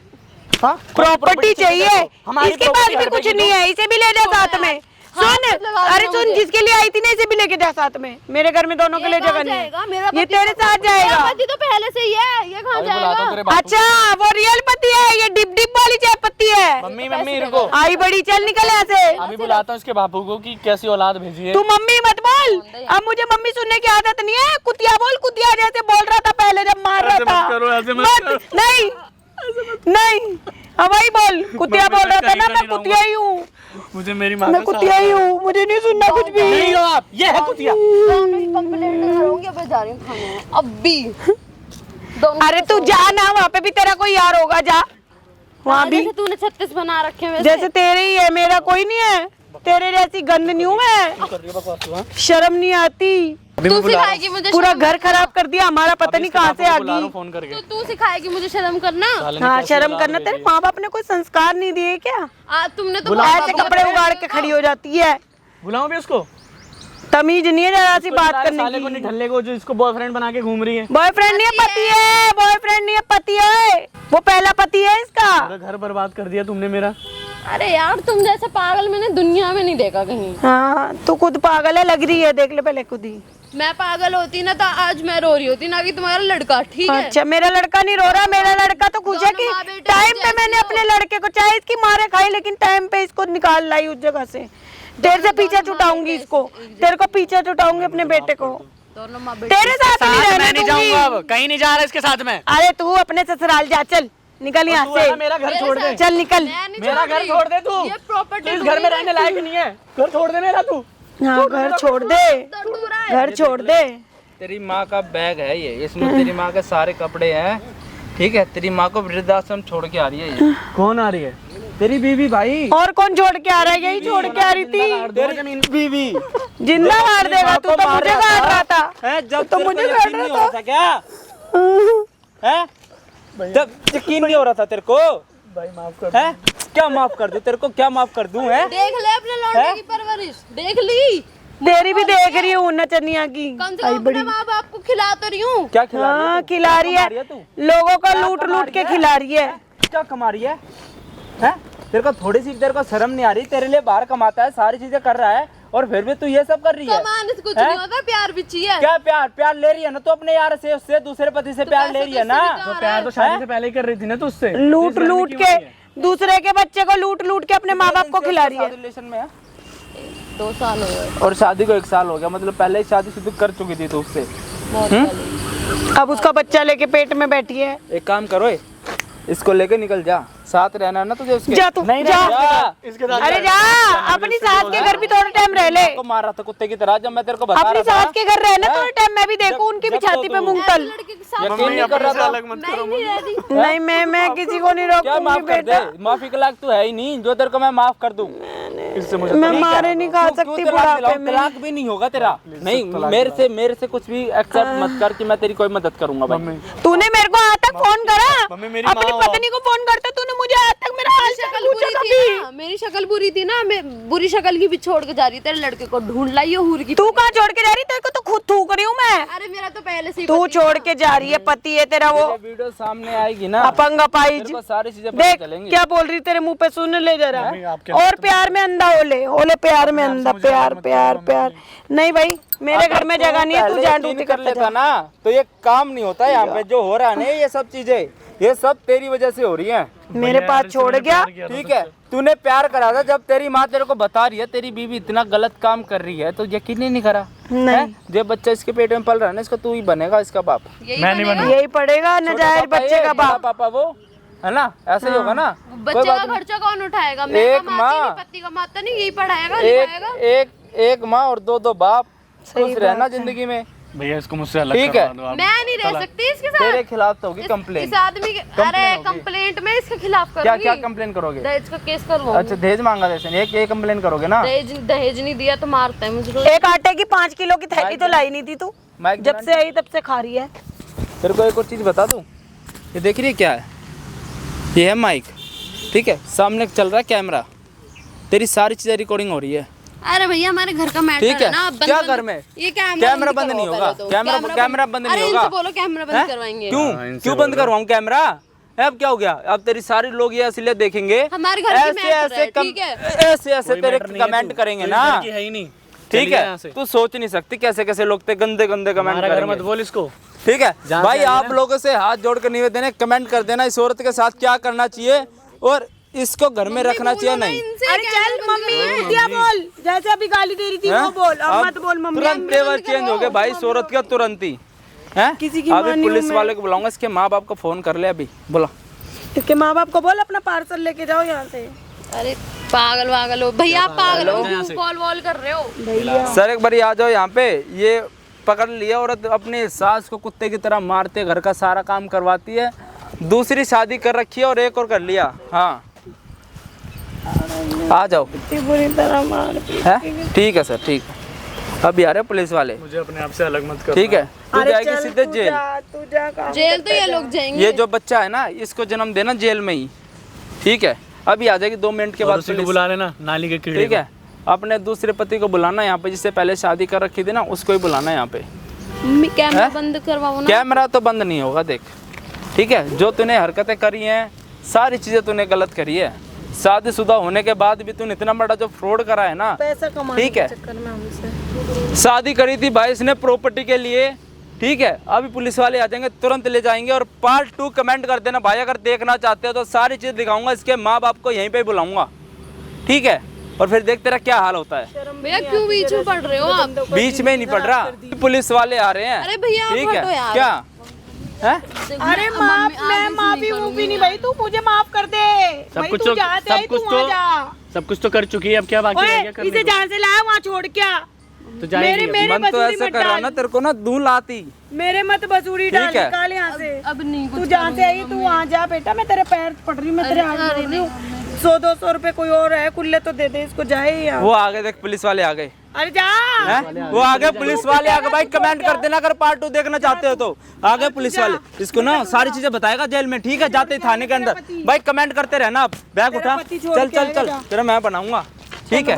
हाँ प्रॉपर्टी चाहिए। हमारी इसके पास भी property कुछ हड़पेगी नहीं तो? है, इसे भी ले जा साथ में। सुन, अरे सुन, जिसके लिए आई थी ना इसे भी लेके जा साथ में। मेरे घर में दोनों के लिए जगह नहीं है। मेरा ये तेरे साथ जाएगा। मेरा पति तो पहले से ही है, ये कहाँ जाएगा? अच्छा, वो रियल पति है, ये डिप डिप वाली चाय पत्ती है। मम्मी रुको, आई बड़ी, चल निकल यहाँ से। अभी बुलाता हूँ इसके बापू को कि कैसी औलाद भेजी है। तू मम्मी मत बोल, अब मुझे मम्मी सुनने की आदत नहीं है। कुतिया बोल, कुतिया जैसे बोल रहा था पहले जब मार रहा था। नहीं नहीं, अब वही बोल, कुतिया बोल रहा था ना, मैं कुतिया ही हूँ। मुझे मेरी माँ मैं कुतिया ही हूँ, मुझे नहीं सुनना कुछ भी। नहीं हो आप, ये है कुतिया। दोनों ही कंप्लेंट करूंगी, अब जा रही हूँ खाने अब भी। अरे तू जा ना, वहाँ पे भी तेरा कोई यार होगा, जा वहाँ भी। जैसे तूने 36 बना रखे हैं जैसे तेरे ही है, मेरा कोई नहीं है। तेरे जैसी गंद नहीं हूँ मैं, शर्म नहीं आती। तू सिखाएगी मुझे पूरा घर खराब कर दिया हमारा, पता नहीं कहाँ से आ गई। फोन करके तो तू सिखाएगी मुझे शर्म करना। हाँ, शर्म करना। तेरे माँ बाप ने कोई संस्कार नहीं दिए क्या? तुमने तो ऐसे कपड़े उगाड़ के खड़ी हो जाती है। बुलाऊं भी उसको? तमीज नहीं है जरा सी बात करने साले को नहीं, की। ढल्ले को जो इसको बॉयफ्रेंड बना के घूम रही है। बॉयफ्रेंड नहीं है, पति है। बॉयफ्रेंड नहीं है, पति है। वो पहला पति है इसका। पूरा घर बर्बाद कर दिया तुमने मेरा। अरे यार, तुम जैसे पागल मैंने दुनिया में नहीं देखा कहीं। हाँ, तू खुद पागल है, लग रही है, देख ले पहले खुद ही। मैं पागल होती ना तो आज मैं रो रही होती, ना कि तुम्हारा लड़का। ठीक है? अच्छा, मेरा लड़का नहीं रो रहा, मेरा लड़का तो खुश है कि दोनों माँ बेटे टाइम पे जैसी मैंने हो। अपने लड़के को, चाहे इसकी मारे खाई, लेकिन टाइम पे इसको निकाल लाई उस जगह से। तेरे से पीछे छुटाऊंगी इसको, तेरे को पीछे छुटाऊंगी अपने बेटे को। दोनों माँ बेटे। तेरे साथ नहीं मैं रहने नहीं दूंगी। जाऊंगा, अब कहीं नहीं जा रहा इसके साथ में। अरे तू अपने ससुराल जा, चल निकल यहाँ तू है ना, से। मेरा घर छोड़ दे। चल निकल। मैं नहीं मेरा छोड़ घर रही। छोड़ दे तू। ये प्रॉपर्टी तू इस घर में रहने लायक नहीं है, घर छोड़ दे मेरा तू। हाँ, घर छोड़ दे, घर छोड़ दे। तेरी माँ का बैग है ये, इसमें तेरी माँ के सारे कपड़े हैं। ठीक है, तेरी माँ को वृद्धाश्रम छोड़ के आ रही है ये। कौन आ रही है? तेरी बीवी भाई। और कौन छोड़ के आ रहा है? यही छोड़ के आ रही थी। तेरी जमीन बीवी जिंदा मार देगा तू, तो मुझे काट रहा था। है, जब तो तेरे को मुझे यकीन काट नहीं रहा हो रहा था क्या? है, जब यकीन नहीं हो रहा था तेरे को? भाई माफ कर। है, क्या माफ कर दूं तेरे को? क्या माफ कर दूं? है, देख ले अपने लौंडे की परवरिश, देख ली। तेरी भी देख रही हूँ नचनिया की। कम से कम अपने माँ बाप को खिला तो रही हूँ। क्या खिला रही है हाँ, तू? खिला रही क्या है, कमा तू? लोगों को लूट लूट के खिला रही है। क्या कमा रही है? हैं? तेरे को थोड़ी सी तेरे को शर्म नहीं आ रही? तेरे लिए बाहर कमाता है, सारी चीजें कर रहा है, और फिर भी तू ये सब कर रही है। कमाने से कुछ नहीं होता, प्यार भी चाहिए। क्या प्यार? प्यार ले रही है ना तो अपने यार से, उससे, दूसरे पति से प्यार ले रही है ना। तो प्यार तो शादी से पहले ही कर रही थी ना तू उससे। लूट लूट के, दूसरे के बच्चे को लूट लूट के अपने माँ बाप को खिला रही है। रिलेशन में है 2 साल हो गए। और शादी को 1 साल हो गया, मतलब पहले ही शादी शुरू कर चुकी थी तू उससे। बहुत पहले। अब उसका बच्चा लेके पेट में बैठी है। एक काम करो, इसको लेके निकल जा, साथ रहना है ना तुझे उसके। जा तू, नहीं जा। इसके साथ अरे जा, अपनी सास के घर भी थोड़ा टाइम रह ले। को मार रहा था कुत्ते की तरह, जब मैं तेरे को बता अपनी रहा सास था। के घर रहना थोड़ा टाइम, मैं भी देखूं उनकी भी जब छाती पे तो मूंगतल। लड़के के साथ यकीन नहीं कर रहा था। अलग मत मैं ही नहीं रहती। नहीं, मैं किसी को नहीं क्या रोकूंगी माफ कर बेटा। दे? माफी के लायक तू है ही नहीं जो तेरे को मैं माफ कर दूं। इससे मुझे मैं मारे नहीं खा तू क्यों सकती तलाक बुढ़ापे दिलाऊं? में। तलाक भी नहीं होगा तेरा। नहीं, मेरे से कुछ भी एक्सेप्ट मत कर कि मैं तेरी कोई मदद करूंगा भाई। तूने मेरे को आज तक फोन करा? मम्मी मेरी अपनी माँ हो। पत्नी को फोन करता तूने मुझे आज तक मेरा हाल चाल शक्ल पूछा बुरी कभी? थी ना, मेरी शक्ल बुरी थी ना, मैं बुरी शक्ल की भी छोड़ के जा रही, तेरे लड़के को ढूंढ लाई हूर की। तू कहाँ छोड़ के जा रही? तेरे को तो खुद थूक रही हूँ मैं। अरे मेरा तो पहले से ही तू पति छोड़ के जा रही है, पति है तेरा वो वीडियो सामने आएगी ना, अपंग अपाहिज। तेरे को सारी चीजें पता देख चलेंगी। क्या बोल रही, तेरे मुंह पे सुन ले जरा। आप क्या और प्यार में अंधा ओले ओले, प्यार में अंधा, प्यार प्यार प्यार। नहीं भाई, मेरे घर में जगह नहीं है, तू पहले जान यकीन डूटी कर कर लेता ना तो ये काम नहीं होता यहाँ पे जो हो रहा है ना, ये सब चीजें, ये सब तेरी वजह से हो रही हैं। मेरे पास छोड़ गया। ठीक है, तूने प्यार करा था, जब तेरी माँ तेरे को बता रही है तेरी बीवी इतना गलत काम कर रही है तो यकीन ही नहीं करा। नहीं, जब बच्चा इसके पेट में पल रहा है ना, इसका तू ही बनेगा इसका बाप। मैं नहीं बना। यही पड़ेगा नजायज बच्चे का बाप। पापा वो है ना, ऐसे ही होगा ना। बच्चे का खर्चा कौन उठाएगा? मैं एक कमाती माँ। नहीं, पति कमाता नहीं, यही पढ़ाएगा लिखाएगा। एक माँ और 2 बाप, खुश रहना जिंदगी में। भैया इसको मुझसे अलग ठीक करवा है। दो आप। मैं नहीं रह सकती इसके साथ। तेरे खिलाफ तो होगी कंप्लेन। इस आदमी के, अरे कंप्लेंट में इसके खिलाफ क्या करूंगी। क्या कंप्लेन करोगे? दहेज का केस करवाऊंगी। अच्छा, दहेज मांगा जैसे एक कंप्लेन करोगे ना। दहेज नहीं दिया तो मारता है मुझे रोज। एक आटे की 5 किलो की थैली तो लाई नहीं थी तू, माइक जब से आई तब से खा रही है। तेरे को एक और चीज बता दूं, ये देख रही है क्या है? ये है माइक, ठीक है, सामने चल रहा है कैमरा, तेरी सारी चीजें रिकॉर्डिंग हो रही है। अरे भैया हमारे घर का मैटर ठीक है, है ना। बंद क्या बंद- घर में? ये कैमरा बंद नहीं होगा। कैमरा बंद नहीं अरे होगा। इनसे बोलो कैमरा बंद करवाएंगे। क्यों हाँ, इनसे क्यों बंद करवाऊं कैमरा? अब क्या हो गया? अब तेरी सारी लोग ये इसलिए देखेंगे, हमारे घर की ऐसे मैटर है, ऐसे ठीक है? ऐसे ऐसे कोई तेरे मैटर नहीं है, कमेंट तू- करेंगे तू ना, इधर की है ही नहीं। ठीक चलिए यहाँ से। है? तू सोच नहीं सकती कैसे कैसे लोग थे गंदे गंदे कमेंट हमारा घर मत करेंगे, बोल इसको। ठीक है? जहाँ भाई से आए आप ना। लोगों से हाथ जोड़ कर निवेदन है, कमेंट कर देना इस औरत के साथ क्या करना चाहिए और इसको घर में रखना चाहिए नहीं। अरे चल मम्मी क्या बोल, जैसे अभी गाली दे रही थी वो बोल, अब मत बोल मम्मी। तुरंत तेवर चेंज हो गया भाई इस औरत का, तुरंत ही हैं? किसी की अभी मानी पुलिस हूँ मैं। वाले को बुलाऊंगा, इसके माँ बाप को फोन कर ले अभी, बोला। इसके माँ बाप को बोल अपना पार्सल लेके जाओ यहाँ से। अरे पागल वागल हो भैया, आप पागल हो, क्यों कॉल वॉल कर रहे हो? सर एक बार आ जाओ यहाँ पे। ये पकड़ लिया औरत अपनी सास को कुत्ते की तरह मारते, घर का सारा काम करवाती है, दूसरी शादी कर रखी है और एक और कर लिया। हाँ आ जाओ, इतनी बुरी तरह मार है ठीक है सर, ठीक है। अभी आ रहे पुलिस वाले, मुझे अपने आप से अलग मत कर। ठीक है? तू अरे जाएगी चल, सीधे तू जेल। जा, तू जा काम जेल तो ये लोग जाएंगे। ये जो बच्चा है ना, इसको जन्म देना जेल में ही, ठीक है? अभी आ जाएगी 2 मिनट के बाद उसी को पुलिस, बुला लेना, नाली के कीड़े ठीक है? अपने दूसरे पति को बुलाना यहाँ पे, जिससे पहले शादी कर रखी थी ना, उसको ही बुलाना यहाँ पे। मम्मी कैमरा हैं? बंद करवाओ ना। कैमरा तो बंद नहीं होगा, देख, ठीक है? जो तूने हरकतें करी हैं, सारी चीजें तूने गलत करी है। शादीशुदा होने के बाद भी तूने इतना बड़ा जो फ्रॉड करा है ना, पैसा कमाने ठीक के है? चक्कर में हमसे। शादी करी थी भाई इसने प्रॉपर्टी के लिए, ठीक है? अभी पुलिस वाले आ जाएंगे, तुरंत ले जाएंगे। और पार्ट 2 कमेंट कर देना भाई, अगर देखना चाहते हो तो सारी चीज दिखाऊंगा, इसके माँ बाप को यहीं पे ही बुलाऊंगा, ठीक है? और फिर देख तेरा क्या हाल होता है। भैया क्यों बीच में पड़ रहे हो आप? बीच में नहीं पड़ रहा, पुलिस वाले आ रहे हैं। अरे भैया, आप ठीक हटो है? यार। क्या है? अरे माफ, मैं माफी भी नहीं भाई, तू मुझे माफ कर दे सब भाई, कुछ तू तो जहाँ से आई, तू वहाँ जा। सब कुछ तो कर चुकी है, अब क्या बाकी रह ओए गया करने इसे को? जहाँ से लाया वहाँ छोड़ क्या? तो जाएगी मेरे अब। मन तो बसूरी ऐसा मत कर रहा डाल। ना, तेरे को ना दूं लाती, मेरे मत बसूरी डाल, ठीक है? निकाल यहाँ से। अब नहीं तू कुछ जहाँ से आई तू वहाँ जा बेटा, मैं तेरे पैर पड़ रही हूँ, मैं तेरे हाथ जोड़ रही हूँ। 100-200 रुपए कोई और है, कुल्ले तो दे दे इसको, जाए यहाँ। वो आ गए, देख पुलिस वाले आ गए अरे जा। हैं? वो आ गए पुलिस वाले आ गए भाई, कमेंट कर देना अगर पार्ट 2 देखना चाहते हो तो। आ गए पुलिस वाले, इसको ना सारी चीजें बताएगा जेल में, ठीक है? जाते ही थाने के अंदर भाई कमेंट करते रहना। बैग उठा, पति छोड़ चल के चल आएगा चल, जा। तेरा मैं बनाऊंगा, ठीक है?